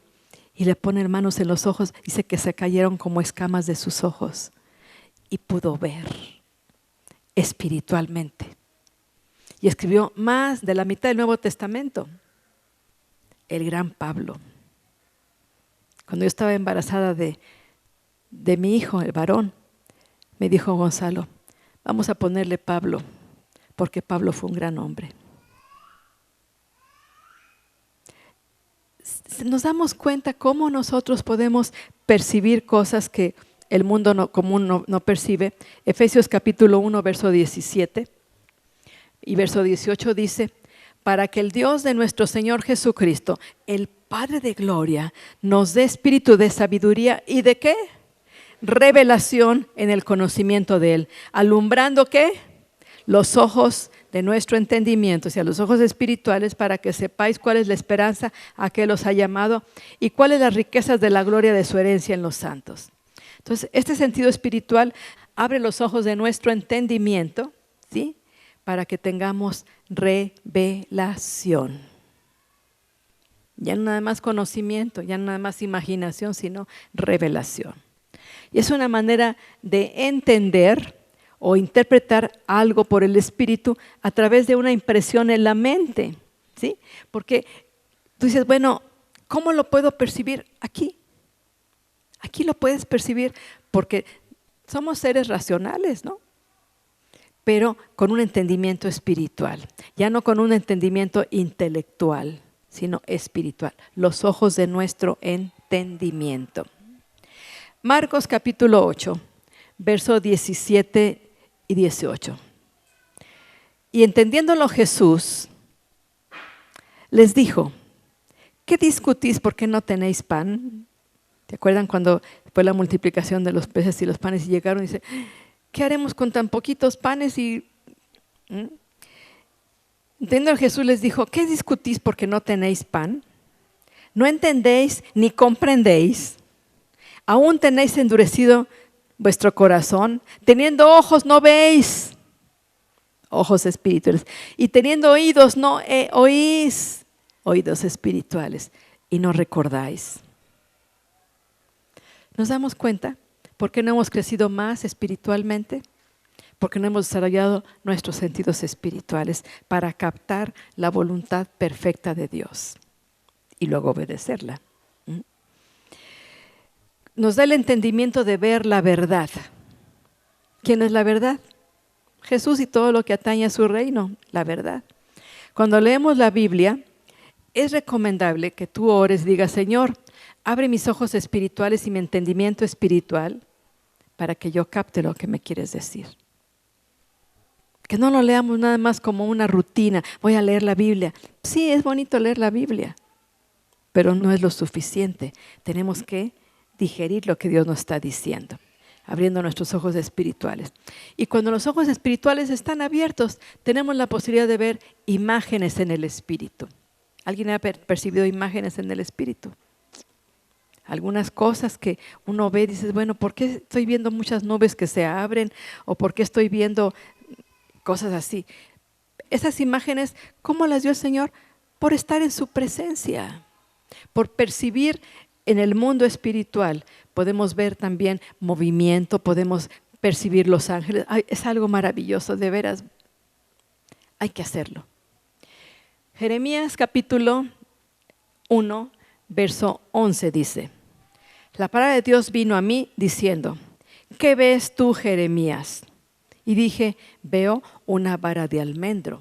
y le pone manos en los ojos. Dice que se cayeron como escamas de sus ojos y pudo ver espiritualmente. Y escribió más de la mitad del Nuevo Testamento. El gran Pablo. Cuando yo estaba embarazada de mi hijo, el varón, me dijo Gonzalo, vamos a ponerle Pablo, porque Pablo fue un gran hombre. Nos damos cuenta cómo nosotros podemos percibir cosas que el mundo común no percibe. Efesios capítulo 1, verso 17 y verso 18 dice, para que el Dios de nuestro Señor Jesucristo, el Padre de gloria, nos dé espíritu de sabiduría y ¿de qué? Revelación en el conocimiento de Él, alumbrando ¿qué? Los ojos de nuestro entendimiento, o sea, los ojos espirituales, para que sepáis cuál es la esperanza a que los ha llamado y cuáles las riquezas de la gloria de su herencia en los santos. Entonces, este sentido espiritual abre los ojos de nuestro entendimiento, ¿sí? Para que tengamos revelación. Ya no nada más conocimiento, ya no nada más imaginación, sino revelación. Y es una manera de entender o interpretar algo por el Espíritu a través de una impresión en la mente, ¿sí? Porque tú dices, bueno, ¿cómo lo puedo percibir? Aquí. Aquí lo puedes percibir porque somos seres racionales, ¿no? Pero con un entendimiento espiritual, ya no con un entendimiento intelectual, sino espiritual, los ojos de nuestro entendimiento. Marcos capítulo 8, versos 17 y 18. Y entendiéndolo Jesús, les dijo, ¿qué discutís por qué no tenéis pan? ¿Te acuerdan cuando fue la multiplicación de los peces y los panes y llegaron y dice, ¿qué haremos con tan poquitos panes? Entendiendo Jesús les dijo, ¿qué discutís porque no tenéis pan? ¿No entendéis ni comprendéis? ¿Aún tenéis endurecido vuestro corazón? Teniendo ojos no veis, ojos espirituales, y teniendo oídos no oís, oídos espirituales, y no recordáis. ¿Nos damos cuenta por qué no hemos crecido más espiritualmente? Porque no hemos desarrollado nuestros sentidos espirituales para captar la voluntad perfecta de Dios y luego obedecerla. Nos da el entendimiento de ver la verdad. ¿Quién es la verdad? Jesús y todo lo que atañe a su reino, la verdad. Cuando leemos la Biblia, es recomendable que tú ores y digas, Señor, abre mis ojos espirituales y mi entendimiento espiritual para que yo capte lo que me quieres decir. Que no lo leamos nada más como una rutina. Voy a leer la Biblia. Sí, es bonito leer la Biblia, pero no es lo suficiente. Tenemos que digerir lo que Dios nos está diciendo, abriendo nuestros ojos espirituales. Y cuando los ojos espirituales están abiertos, tenemos la posibilidad de ver imágenes en el espíritu. ¿Alguien ha percibido imágenes en el espíritu? Algunas cosas que uno ve y dices, bueno, ¿por qué estoy viendo muchas nubes que se abren? ¿O por qué estoy viendo cosas así? Esas imágenes, ¿cómo las dio el Señor? Por estar en su presencia, por percibir en el mundo espiritual. Podemos ver también movimiento, podemos percibir los ángeles. Ay, es algo maravilloso, de veras. Hay que hacerlo. Jeremías capítulo 1, verso 11 dice, la palabra de Dios vino a mí diciendo, ¿qué ves tú, Jeremías? Y dije, veo una vara de almendro.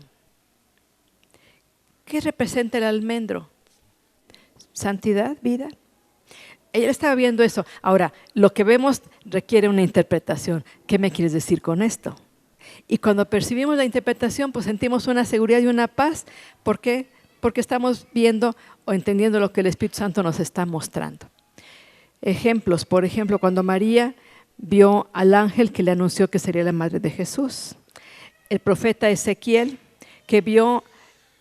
¿Qué representa el almendro? Santidad, vida. Ella estaba viendo eso. Ahora, lo que vemos requiere una interpretación. ¿Qué me quieres decir con esto? Y cuando percibimos la interpretación, pues sentimos una seguridad y una paz. ¿Por qué? Porque estamos viendo o entendiendo lo que el Espíritu Santo nos está mostrando. Ejemplos, por ejemplo, cuando María vio al ángel que le anunció que sería la madre de Jesús. El profeta Ezequiel, que vio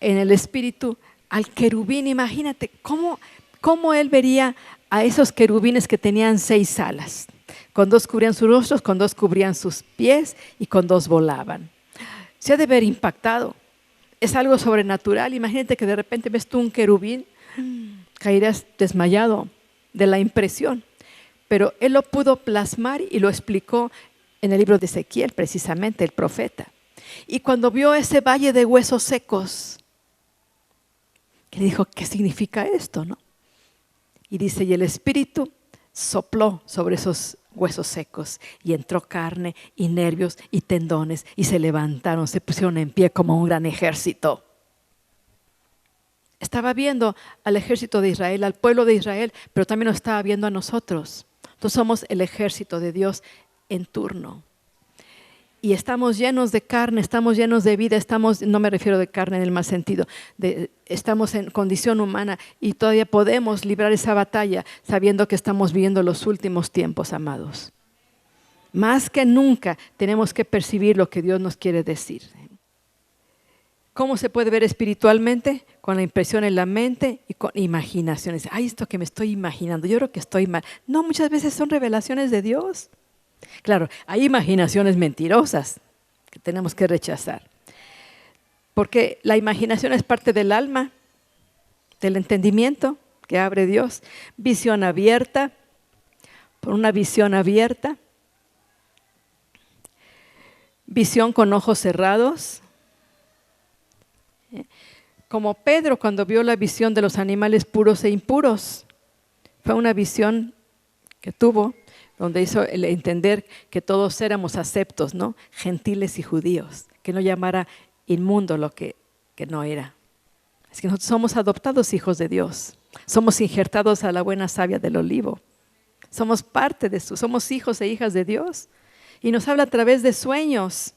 en el Espíritu al querubín. Imagínate cómo él vería a esos querubines que tenían 6 alas. Con 2 cubrían sus rostros, con 2 cubrían sus pies y con 2 volaban. Se ha de ver impactado. Es algo sobrenatural. Imagínate que de repente ves tú un querubín, caerás desmayado. de la impresión. Pero él lo pudo plasmar y lo explicó en el libro de Ezequiel, precisamente, el profeta. Y cuando vio ese valle de huesos secos, le dijo, ¿qué significa esto, no? Y dice, y el Espíritu sopló sobre esos huesos secos y entró carne y nervios y tendones y se levantaron, se pusieron en pie como un gran ejército. Estaba viendo al ejército de Israel, al pueblo de Israel, pero también nos estaba viendo a nosotros. Entonces somos el ejército de Dios en turno. Y estamos llenos de carne, estamos llenos de vida, no me refiero de carne en el mal sentido, estamos en condición humana y todavía podemos librar esa batalla sabiendo que estamos viviendo los últimos tiempos, amados. Más que nunca tenemos que percibir lo que Dios nos quiere decir. ¿Cómo se puede ver espiritualmente? Con la impresión en la mente y con imaginaciones. Ay, esto que me estoy imaginando, yo creo que estoy mal. No, muchas veces son revelaciones de Dios. Claro, hay imaginaciones mentirosas que tenemos que rechazar. Porque la imaginación es parte del alma, del entendimiento que abre Dios. Visión abierta, por una visión abierta. Visión con ojos cerrados. Como Pedro cuando vio la visión de los animales puros e impuros. Fue una visión que tuvo, donde hizo el entender que todos éramos aceptos, ¿no? Gentiles y judíos, que no llamara inmundo lo que no era. Es que nosotros somos adoptados hijos de Dios, somos injertados a la buena savia del olivo, somos parte de eso, somos hijos e hijas de Dios. Y nos habla a través de sueños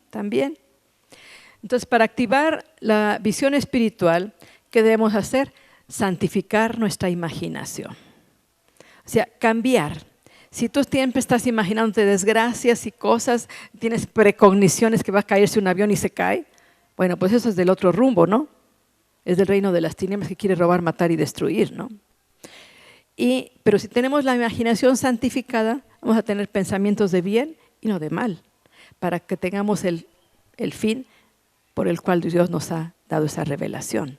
también. Entonces, para activar la visión espiritual, ¿qué debemos hacer? Santificar nuestra imaginación. O sea, cambiar. Si tú siempre estás imaginándote desgracias y cosas, tienes precogniciones que va a caerse un avión y se cae, bueno, pues eso es del otro rumbo, ¿no? Es del reino de las tinieblas que quiere robar, matar y destruir, ¿no? Pero si tenemos la imaginación santificada, vamos a tener pensamientos de bien y no de mal, para que tengamos el fin por el cual Dios nos ha dado esa revelación.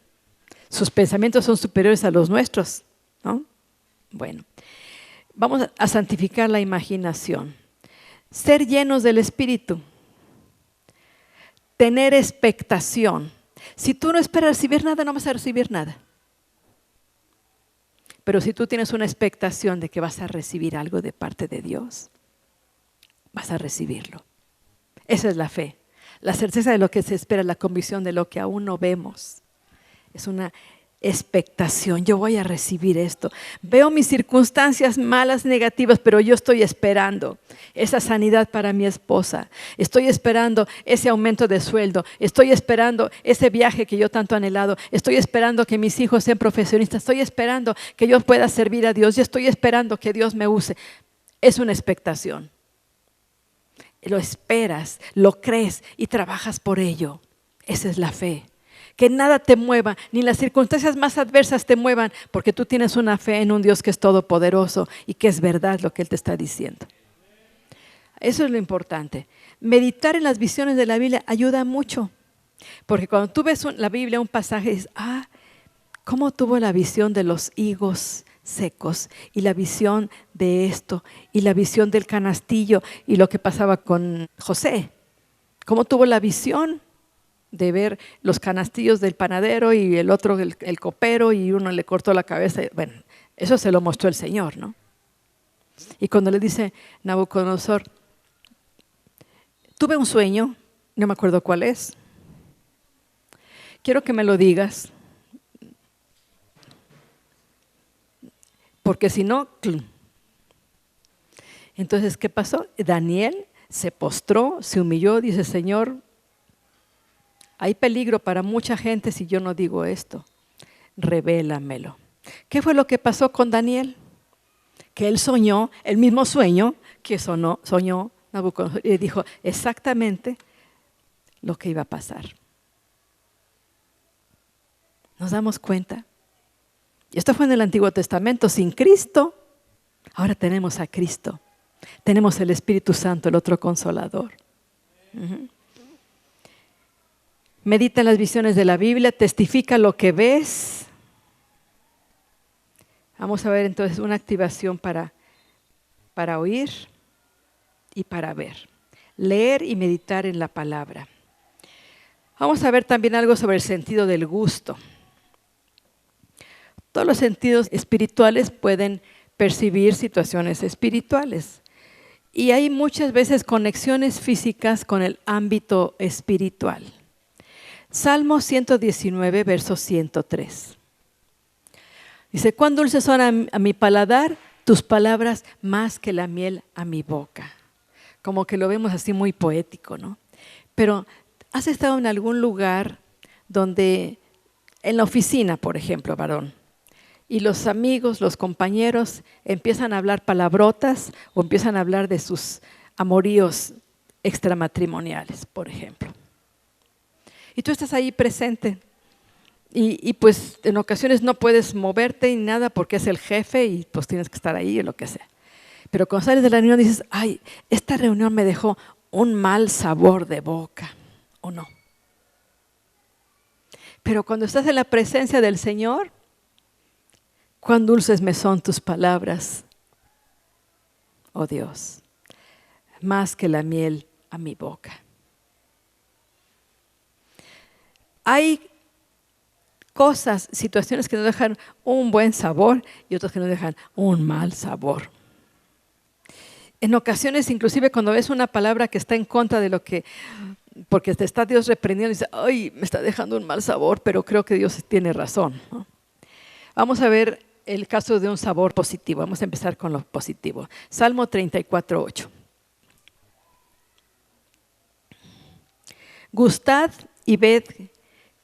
Sus pensamientos son superiores a los nuestros, ¿no? Bueno, vamos a santificar la imaginación. Ser llenos del Espíritu. Tener expectación. Si tú no esperas recibir nada, no vas a recibir nada. Pero si tú tienes una expectación de que vas a recibir algo de parte de Dios, vas a recibirlo. Esa es la fe. La certeza de lo que se espera, la convicción de lo que aún no vemos. Es una expectación. Yo voy a recibir esto. Veo mis circunstancias malas, negativas, pero yo estoy esperando esa sanidad para mi esposa. Estoy esperando ese aumento de sueldo. Estoy esperando ese viaje que yo tanto he anhelado. Estoy esperando que mis hijos sean profesionistas. Estoy esperando que yo pueda servir a Dios. Yo estoy esperando que Dios me use. Es una expectación. Lo esperas, lo crees y trabajas por ello. Esa es la fe. Que nada te mueva, ni las circunstancias más adversas te muevan, porque tú tienes una fe en un Dios que es todopoderoso y que es verdad lo que Él te está diciendo. Eso es lo importante. Meditar en las visiones de la Biblia ayuda mucho, porque cuando tú ves la Biblia, un pasaje, dices, ¿cómo tuvo la visión de los higos secos y la visión de esto y la visión del canastillo y lo que pasaba con José? ¿Cómo tuvo la visión de ver los canastillos del panadero y el otro el copero y uno le cortó la cabeza? Bueno, eso se lo mostró el Señor, ¿no? Y cuando le dice Nabucodonosor, tuve un sueño, no me acuerdo cuál es, quiero que me lo digas, porque si no, entonces, ¿qué pasó? Daniel se postró, se humilló, dice, Señor, hay peligro para mucha gente si yo no digo esto, revélamelo. ¿Qué fue lo que pasó con Daniel? Que él soñó el mismo sueño que soñó Nabucodonosor y dijo exactamente lo que iba a pasar. ¿Nos damos cuenta? Y esto fue en el Antiguo Testamento, sin Cristo. Ahora tenemos a Cristo. Tenemos el Espíritu Santo, el otro Consolador. Medita en las visiones de la Biblia, testifica lo que ves. Vamos a ver entonces una activación para oír y para ver. Leer y meditar en la palabra. Vamos a ver también algo sobre el sentido del gusto. Todos los sentidos espirituales pueden percibir situaciones espirituales. Y hay muchas veces conexiones físicas con el ámbito espiritual. Salmo 119, verso 103. Dice, cuán dulces son a mi paladar tus palabras más que la miel a mi boca. Como que lo vemos así muy poético, ¿no? Pero ¿has estado en algún lugar donde, en la oficina, por ejemplo, varón, y los amigos, los compañeros empiezan a hablar palabrotas o empiezan a hablar de sus amoríos extramatrimoniales, por ejemplo? Y tú estás ahí presente y pues en ocasiones no puedes moverte ni nada porque es el jefe y pues tienes que estar ahí o lo que sea. Pero cuando sales de la reunión dices, ay, esta reunión me dejó un mal sabor de boca, ¿o no? Pero cuando estás en la presencia del Señor, cuán dulces me son tus palabras, oh Dios, más que la miel a mi boca. Hay cosas, situaciones que nos dejan un buen sabor y otras que nos dejan un mal sabor. En ocasiones, inclusive cuando ves una palabra que está en contra de lo que, porque te está Dios reprendiendo y dice, ay, me está dejando un mal sabor, pero creo que Dios tiene razón, ¿no? Vamos a ver el caso de un sabor positivo. Vamos a empezar con lo positivo. Salmo 34, 8. Gustad y ved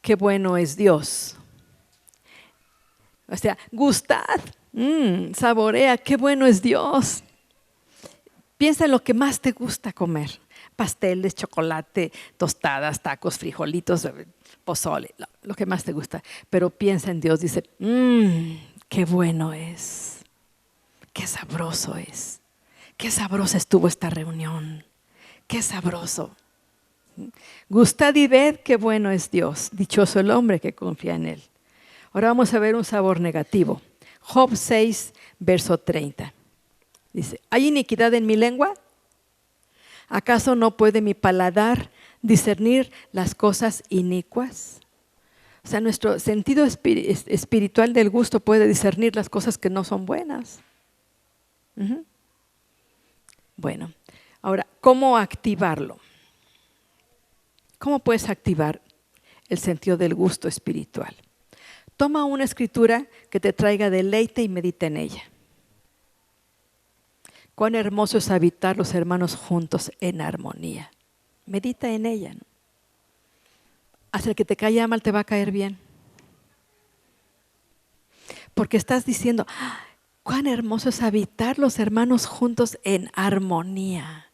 qué bueno es Dios. O sea, gustad, saborea, qué bueno es Dios. Piensa en lo que más te gusta comer. Pasteles, chocolate, tostadas, tacos, frijolitos, pozole, lo que más te gusta. Pero piensa en Dios, dice, qué bueno es, qué sabroso es, qué sabrosa estuvo esta reunión, qué sabroso. Gustad y ved qué bueno es Dios, dichoso el hombre que confía en Él. Ahora vamos a ver un sabor negativo. Job 6, verso 30. Dice, ¿hay iniquidad en mi lengua? ¿Acaso no puede mi paladar discernir las cosas inicuas? O sea, nuestro sentido espiritual del gusto puede discernir las cosas que no son buenas. Bueno, ahora, ¿cómo activarlo? ¿Cómo puedes activar el sentido del gusto espiritual? Toma una escritura que te traiga deleite y medita en ella. Cuán hermoso es habitar los hermanos juntos en armonía. Medita en ella, ¿no? Hasta el que te cae mal te va a caer bien. Porque estás diciendo, cuán hermoso es habitar los hermanos juntos en armonía.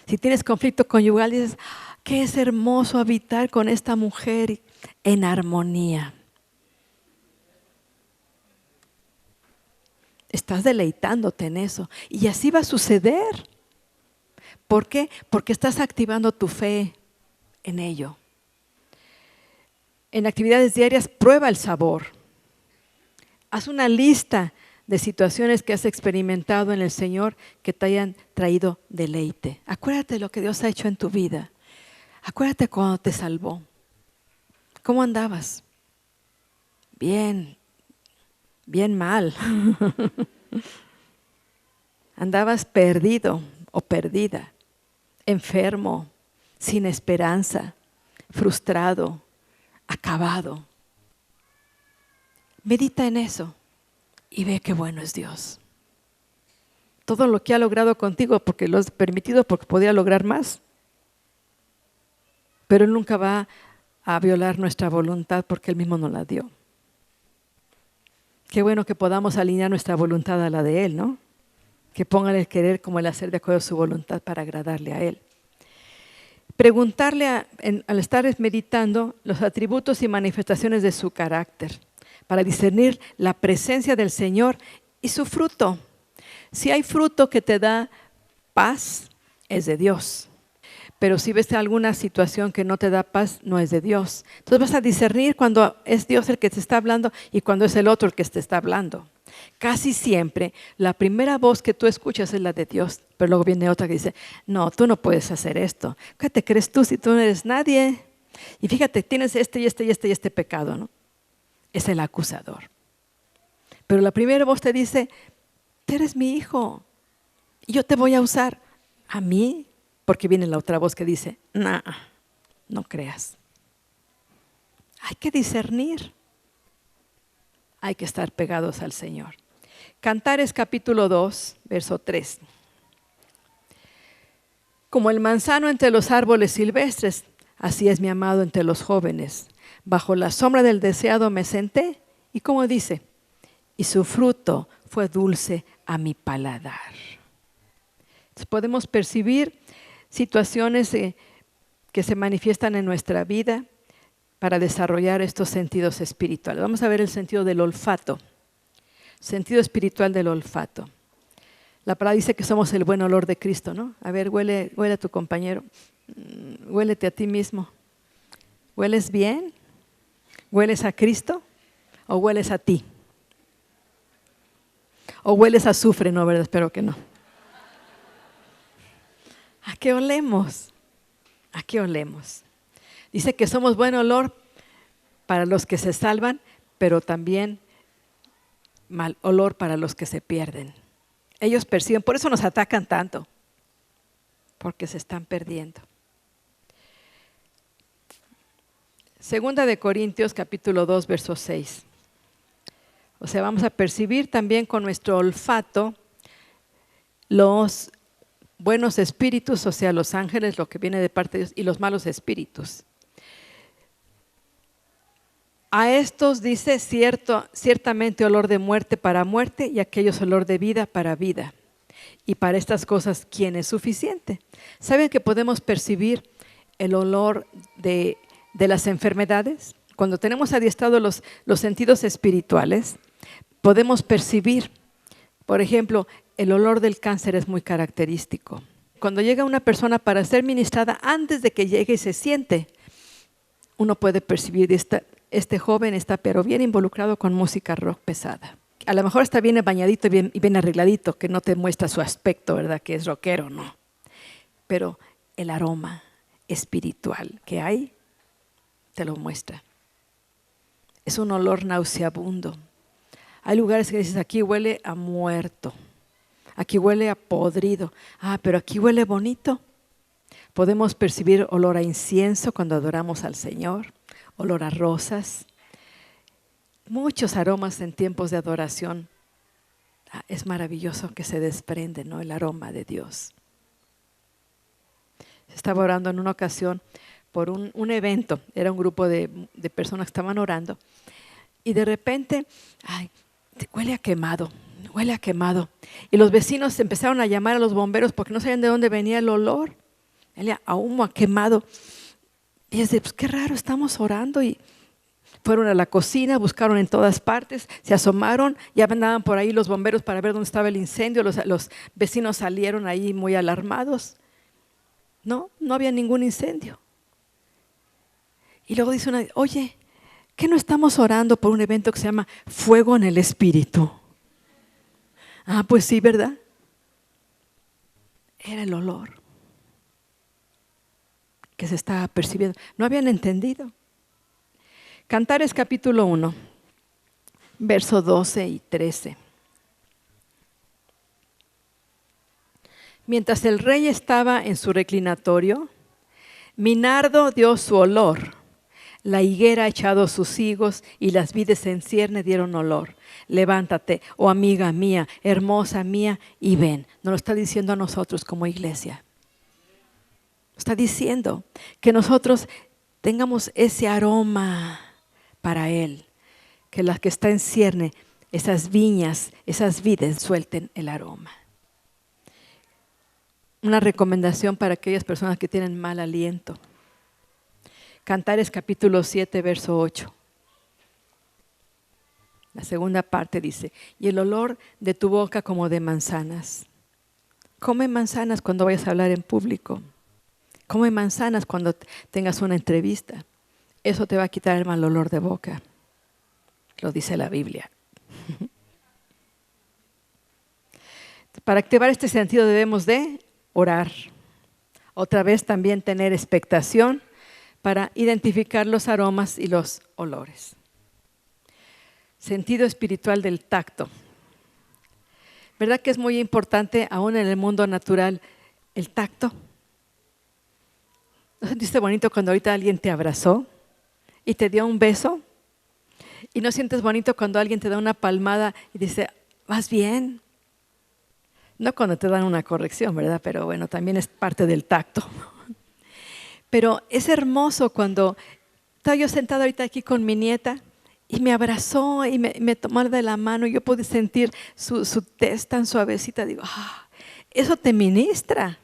Si tienes conflicto conyugal, dices, qué es hermoso habitar con esta mujer en armonía. Estás deleitándote en eso. Y así va a suceder. ¿Por qué? Porque estás activando tu fe en ello. En actividades diarias, prueba el sabor. Haz una lista de situaciones que has experimentado en el Señor que te hayan traído deleite. Acuérdate de lo que Dios ha hecho en tu vida. Acuérdate cuando te salvó. ¿Cómo andabas? Bien mal. Andabas perdido o perdida, enfermo, sin esperanza, frustrado, acabado. Medita en eso y ve qué bueno es Dios. Todo lo que ha logrado contigo porque lo has permitido, porque podía lograr más. Pero Él nunca va a violar nuestra voluntad porque Él mismo nos la dio. Qué bueno que podamos alinear nuestra voluntad a la de Él, ¿no? Que pongan el querer como el hacer de acuerdo a su voluntad para agradarle a Él. Preguntarle al estar meditando los atributos y manifestaciones de su carácter para discernir la presencia del Señor y su fruto. Si hay fruto que te da paz, es de Dios. Pero si ves alguna situación que no te da paz, no es de Dios. Entonces vas a discernir cuando es Dios el que te está hablando y cuando es el otro el que te está hablando. Casi siempre la primera voz que tú escuchas es la de Dios, pero luego viene otra que dice, no, tú no puedes hacer esto. ¿Qué te crees tú si tú no eres nadie? Y fíjate, tienes este pecado, ¿no? Es el acusador. Pero la primera voz te dice, tú eres mi hijo y yo te voy a usar. ¿A mí? Porque viene la otra voz que dice, no creas. Hay que discernir. Hay que estar pegados al Señor. Cantares capítulo 2, verso 3. Como el manzano entre los árboles silvestres, así es mi amado entre los jóvenes. Bajo la sombra del deseado me senté, y como dice, y su fruto fue dulce a mi paladar. Entonces podemos percibir situaciones que se manifiestan en nuestra vida para desarrollar estos sentidos espirituales. Vamos a ver el sentido del olfato, sentido espiritual del olfato. La palabra dice que somos el buen olor de Cristo, ¿no? A ver, huele a tu compañero, huélete a ti mismo. ¿Hueles bien? ¿Hueles a Cristo o hueles a ti? ¿O hueles a azufre? No, ¿verdad? Espero que no. ¿A qué olemos? ¿A qué olemos? Dice que somos buen olor para los que se salvan, pero también mal olor para los que se pierden. Ellos perciben, por eso nos atacan tanto, porque se están perdiendo. Segunda de Corintios capítulo 2, verso 6. O sea, vamos a percibir también con nuestro olfato los buenos espíritus, o sea, los ángeles, lo que viene de parte de Dios, y los malos espíritus. A estos dice ciertamente olor de muerte para muerte, y aquellos olor de vida para vida. Y para estas cosas, ¿quién es suficiente? ¿Saben que podemos percibir el olor de las enfermedades? Cuando tenemos adiestrados los sentidos espirituales, podemos percibir, por ejemplo, el olor del cáncer es muy característico. Cuando llega una persona para ser ministrada, antes de que llegue y se siente, uno puede percibir este joven está pero bien involucrado con música rock pesada. A lo mejor está bien bañadito y bien arregladito, que no te muestra su aspecto, ¿verdad? Que es rockero, no. Pero el aroma espiritual que hay, te lo muestra. Es un olor nauseabundo. Hay lugares que dices, aquí huele a muerto, aquí huele a podrido. Pero aquí huele bonito. Podemos percibir olor a incienso cuando adoramos al Señor, olor a rosas, muchos aromas en tiempos de adoración. Es maravilloso que se desprende, ¿no? El aroma de Dios. Estaba orando en una ocasión por un evento, era un grupo de personas que estaban orando, y de repente, huele a quemado. Y los vecinos empezaron a llamar a los bomberos porque no sabían de dónde venía el olor. A humo, a quemado. Y es pues qué raro, estamos orando. Y fueron a la cocina, buscaron en todas partes, se asomaron, ya andaban por ahí los bomberos para ver dónde estaba el incendio. Los vecinos salieron ahí muy alarmados. No había ningún incendio. Y luego dice una, oye, ¿qué no estamos orando por un evento que se llama Fuego en el Espíritu? Pues sí, ¿verdad? Era el olor que se estaba percibiendo. No habían entendido. Cantares capítulo 1, verso 12 y 13. Mientras el rey estaba en su reclinatorio, mi nardo dio su olor. La higuera ha echado sus higos y las vides en cierne dieron olor. Levántate, oh amiga mía, hermosa mía, y ven. Nos lo está diciendo a nosotros como iglesia. Está diciendo que nosotros tengamos ese aroma para Él, que la que está en cierne, esas viñas, esas vides suelten el aroma. Una recomendación para aquellas personas que tienen mal aliento. Cantares capítulo 7, verso 8. La segunda parte dice, y el olor de tu boca como de manzanas. Come manzanas cuando vayas a hablar en público. Come manzanas cuando tengas una entrevista. Eso te va a quitar el mal olor de boca. Lo dice la Biblia. Para activar este sentido debemos de orar. Otra vez también tener expectación para identificar los aromas y los olores. Sentido espiritual del tacto. ¿Verdad que es muy importante aún en el mundo natural el tacto? ¿No sentiste bonito cuando ahorita alguien te abrazó y te dio un beso? ¿Y no sientes bonito cuando alguien te da una palmada y dice, ¿vas bien? No cuando te dan una corrección, ¿verdad? Pero bueno, también es parte del tacto. Pero es hermoso cuando estaba yo sentada ahorita aquí con mi nieta y me abrazó y me tomó de la mano y yo pude sentir su tez tan suavecita. Digo, eso te ministra.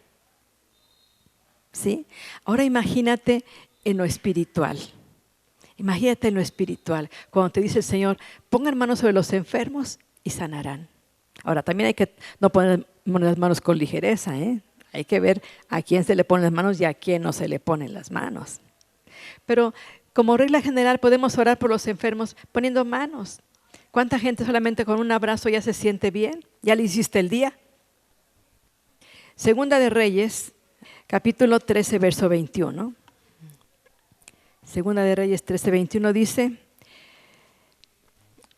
¿Sí? Ahora imagínate en lo espiritual. Imagínate en lo espiritual. Cuando te dice el Señor, pongan manos sobre los enfermos y sanarán. Ahora, también hay que no poner las manos con ligereza, ¿eh? Hay que ver a quién se le ponen las manos y a quién no se le ponen las manos. Pero como regla general podemos orar por los enfermos poniendo manos. ¿Cuánta gente solamente con un abrazo ya se siente bien? ¿Ya le hiciste el día? Segunda de Reyes, capítulo 13, verso 21. Segunda de Reyes 13, 21 dice,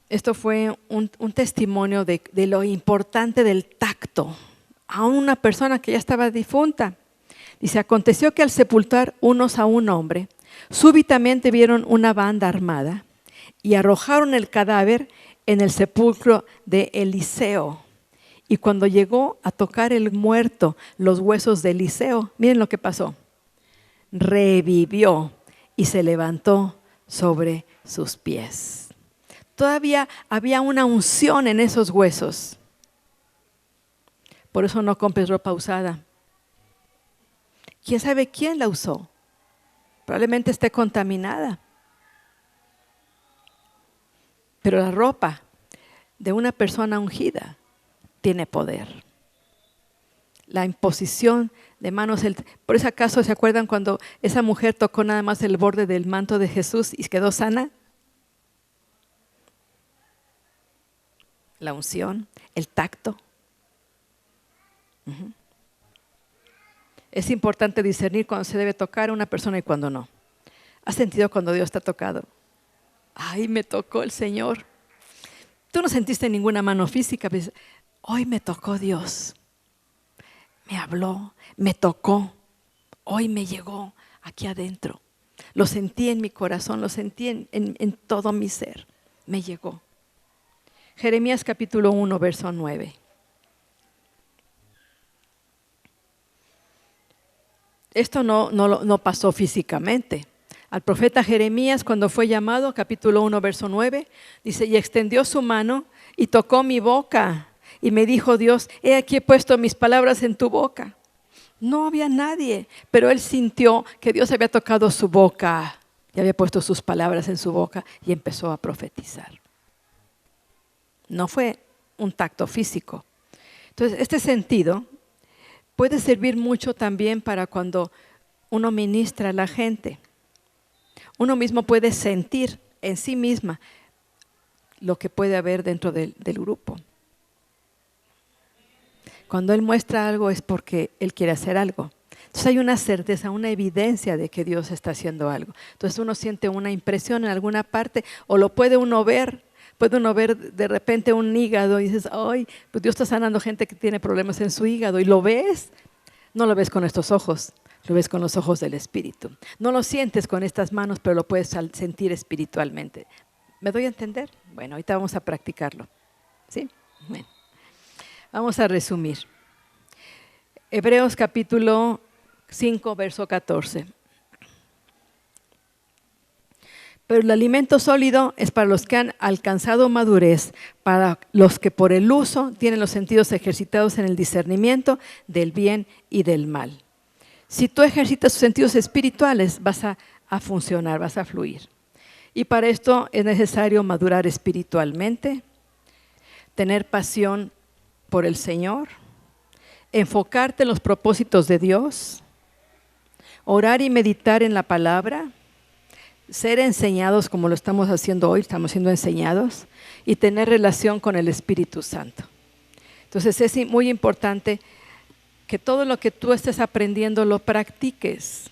esto fue un testimonio de lo importante del tacto a una persona que ya estaba difunta. Dice, aconteció que al sepultar unos a un hombre, súbitamente vieron una banda armada y arrojaron el cadáver en el sepulcro de Eliseo. Y cuando llegó a tocar el muerto los huesos de Eliseo, miren lo que pasó. Revivió y se levantó sobre sus pies. Todavía había una unción en esos huesos. Por eso no compres ropa usada. ¿Quién sabe quién la usó? Probablemente esté contaminada. Pero la ropa de una persona ungida tiene poder. La imposición de manos. ¿Por ese acaso se acuerdan cuando esa mujer tocó nada más el borde del manto de Jesús y quedó sana? La unción, el tacto. Es importante discernir cuando se debe tocar a una persona y cuando no. ¿Has sentido cuando Dios te ha tocado? Ay, me tocó el Señor. Tú no sentiste ninguna mano física, pero hoy me tocó Dios. Me habló, me tocó. Hoy me llegó aquí adentro. Lo sentí en mi corazón, lo sentí en todo mi ser. Me llegó. Jeremías capítulo 1, verso 9. Esto no pasó físicamente. Al profeta Jeremías, cuando fue llamado, capítulo 1, verso 9, dice, y extendió su mano y tocó mi boca. Y me dijo Dios, he aquí he puesto mis palabras en tu boca. No había nadie, pero él sintió que Dios había tocado su boca y había puesto sus palabras en su boca y empezó a profetizar. No fue un tacto físico. Entonces, este sentido puede servir mucho también para cuando uno ministra a la gente. Uno mismo puede sentir en sí misma lo que puede haber dentro del grupo. Cuando Él muestra algo es porque Él quiere hacer algo. Entonces hay una certeza, una evidencia de que Dios está haciendo algo. Entonces uno siente una impresión en alguna parte o lo puede uno ver. Puede uno ver de repente un hígado y dices, ay, pues Dios está sanando gente que tiene problemas en su hígado. Y lo ves, no lo ves con estos ojos, lo ves con los ojos del Espíritu. No lo sientes con estas manos, pero lo puedes sentir espiritualmente. ¿Me doy a entender? Bueno, ahorita vamos a practicarlo. ¿Sí? Bueno. Vamos a resumir. Hebreos capítulo 5, verso 14. Pero el alimento sólido es para los que han alcanzado madurez, para los que por el uso tienen los sentidos ejercitados en el discernimiento del bien y del mal. Si tú ejercitas tus sentidos espirituales, vas a funcionar, vas a fluir. Y para esto es necesario madurar espiritualmente, tener pasión por el Señor, enfocarte en los propósitos de Dios, orar y meditar en la palabra, ser enseñados como lo estamos haciendo hoy, estamos siendo enseñados, y tener relación con el Espíritu Santo. Entonces es muy importante que todo lo que tú estés aprendiendo lo practiques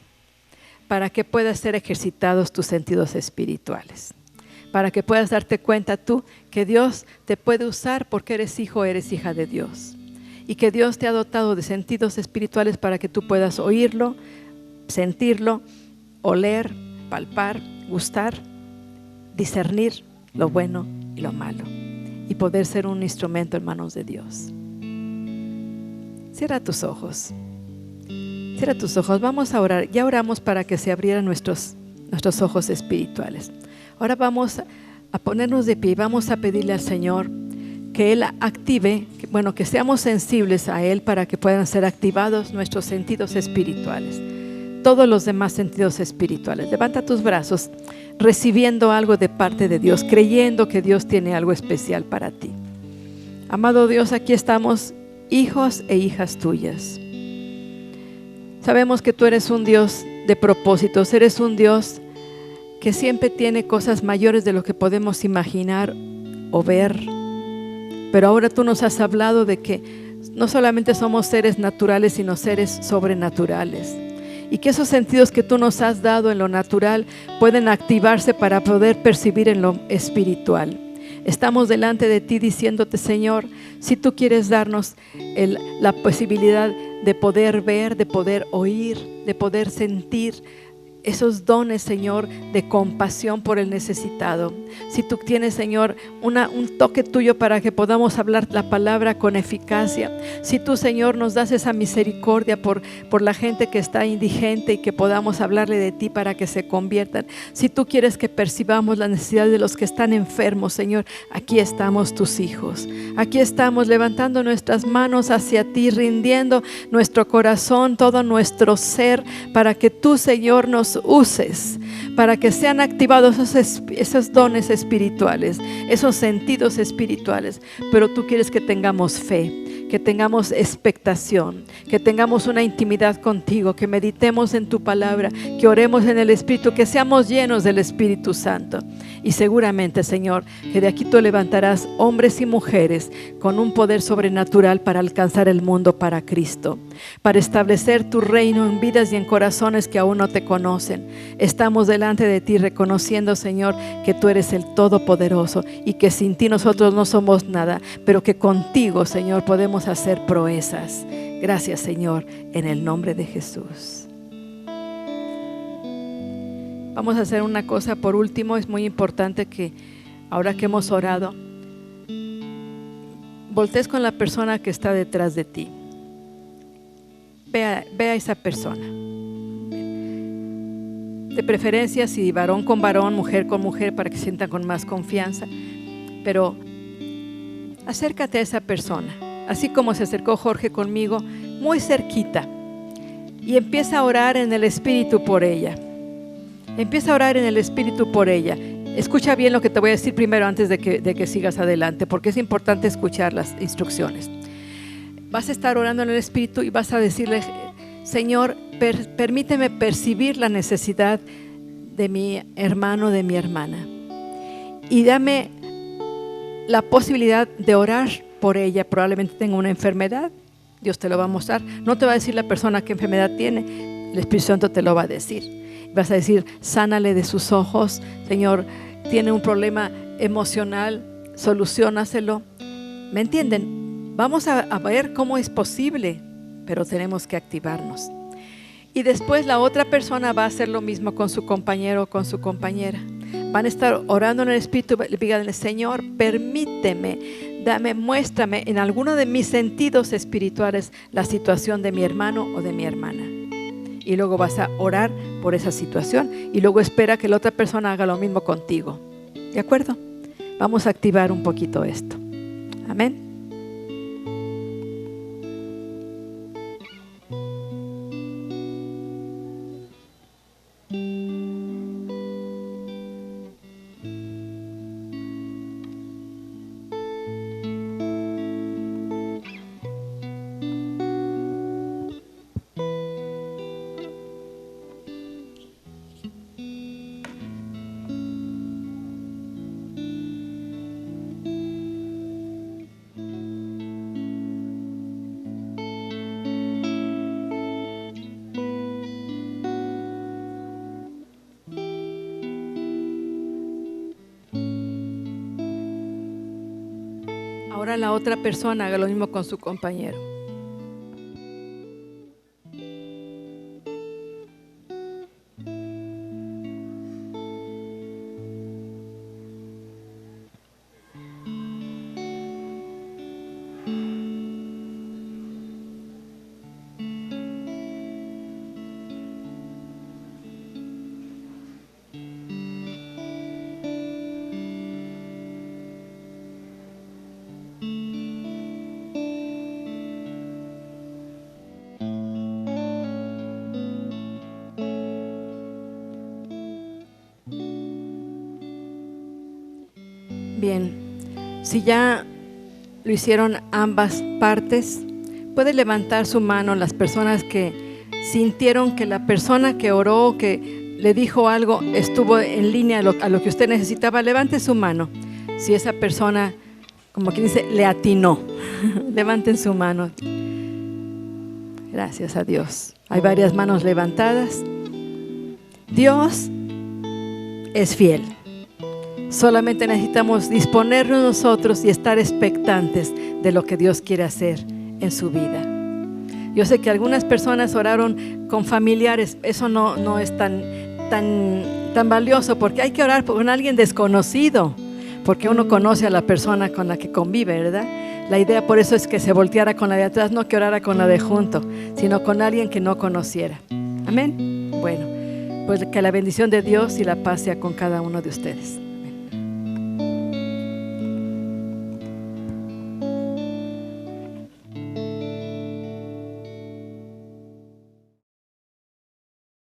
para que puedas ser ejercitados tus sentidos espirituales, para que puedas darte cuenta tú que Dios te puede usar porque eres hijo, eres hija de Dios, y que Dios te ha dotado de sentidos espirituales para que tú puedas oírlo, sentirlo, oler, palpar, gustar, discernir lo bueno y lo malo, y poder ser un instrumento en manos de Dios. Cierra tus ojos. Cierra tus ojos. Vamos a orar. Ya oramos para que se abrieran nuestros ojos espirituales. Ahora vamos a ponernos de pie y vamos a pedirle al Señor que Él active, que seamos sensibles a Él para que puedan ser activados nuestros sentidos espirituales. Todos los demás sentidos espirituales. Levanta tus brazos, recibiendo algo de parte de Dios, creyendo que Dios tiene algo especial para ti. Amado Dios, aquí estamos, hijos e hijas tuyas. Sabemos que tú eres un Dios de propósitos, eres un Dios que siempre tiene cosas mayores de lo que podemos imaginar o ver. Pero ahora tú nos has hablado de que no solamente somos seres naturales, sino seres sobrenaturales. Y que esos sentidos que tú nos has dado en lo natural pueden activarse para poder percibir en lo espiritual. Estamos delante de ti diciéndote, Señor, si tú quieres darnos la posibilidad de poder ver, de poder oír, de poder sentir esos dones, Señor, de compasión por el necesitado. Si tú tienes, Señor, un toque tuyo para que podamos hablar la palabra con eficacia. Si tú, Señor, nos das esa misericordia por la gente que está indigente y que podamos hablarle de ti para que se conviertan. Si tú quieres que percibamos la necesidad de los que están enfermos, Señor, aquí estamos tus hijos. Aquí estamos levantando nuestras manos hacia ti, rindiendo nuestro corazón, todo nuestro ser, para que tú, Señor, nos uses, para que sean activados esos dones espirituales, esos sentidos espirituales. Pero tú quieres que tengamos fe, que tengamos expectación, que tengamos una intimidad contigo, que meditemos en tu palabra, que oremos en el Espíritu, que seamos llenos del Espíritu Santo. Y seguramente, Señor, que de aquí tú levantarás hombres y mujeres con un poder sobrenatural para alcanzar el mundo para Cristo, para establecer tu reino en vidas y en corazones que aún no te conocen. Estamos delante de ti reconociendo, Señor, que tú eres el Todopoderoso y que sin ti nosotros no somos nada, pero que contigo, Señor, podemos hacer proezas. Gracias, Señor, en el nombre de Jesús. Vamos a hacer una cosa por último. Es muy importante que ahora que hemos orado, voltees con la persona que está detrás de ti. Ve a esa persona. De preferencia, si varón con varón, mujer con mujer, para que se sientan con más confianza. Pero acércate a esa persona, así como se acercó Jorge conmigo, muy cerquita, y empieza a orar en el Espíritu por ella. Empieza a orar en el Espíritu por ella. Escucha bien lo que te voy a decir primero antes de que sigas adelante, porque es importante escuchar las instrucciones. Vas a estar orando en el Espíritu y vas a decirle, Señor, permíteme percibir la necesidad de mi hermano, de mi hermana, y dame la posibilidad de orar por ella. Probablemente tenga una enfermedad, Dios te lo va a mostrar. No te va a decir la persona qué enfermedad tiene, el Espíritu Santo te lo va a decir. Vas a decir, sánale de sus ojos, Señor, tiene un problema emocional, solucionaselo. ¿Me entienden? Vamos a ver cómo es posible, pero tenemos que activarnos. Y después la otra persona va a hacer lo mismo con su compañero o con su compañera. Van a estar orando en el Espíritu, díganle, Señor, permíteme, muéstrame en alguno de mis sentidos espirituales la situación de mi hermano o de mi hermana. Y luego vas a orar por esa situación y luego espera que la otra persona haga lo mismo contigo. ¿De acuerdo? Vamos a activar un poquito esto. Amén. Ahora la otra persona haga lo mismo con su compañero. Bien, si ya lo hicieron ambas partes, puede levantar su mano las personas que sintieron que la persona que oró, que le dijo algo, estuvo en línea a lo que usted necesitaba. Levante su mano. Si esa persona, como quien dice, le atinó, levanten su mano. Gracias a Dios. Hay varias manos levantadas. Dios es fiel. Solamente necesitamos disponernos nosotros y estar expectantes de lo que Dios quiere hacer en su vida. Yo sé que algunas personas oraron con familiares. Eso no es tan valioso, porque hay que orar con alguien desconocido, porque uno conoce a la persona con la que convive, ¿verdad? La idea por eso es que se volteara con la de atrás, no que orara con la de junto, sino con alguien que no conociera. Amén. Bueno, pues que la bendición de Dios y la paz sea con cada uno de ustedes.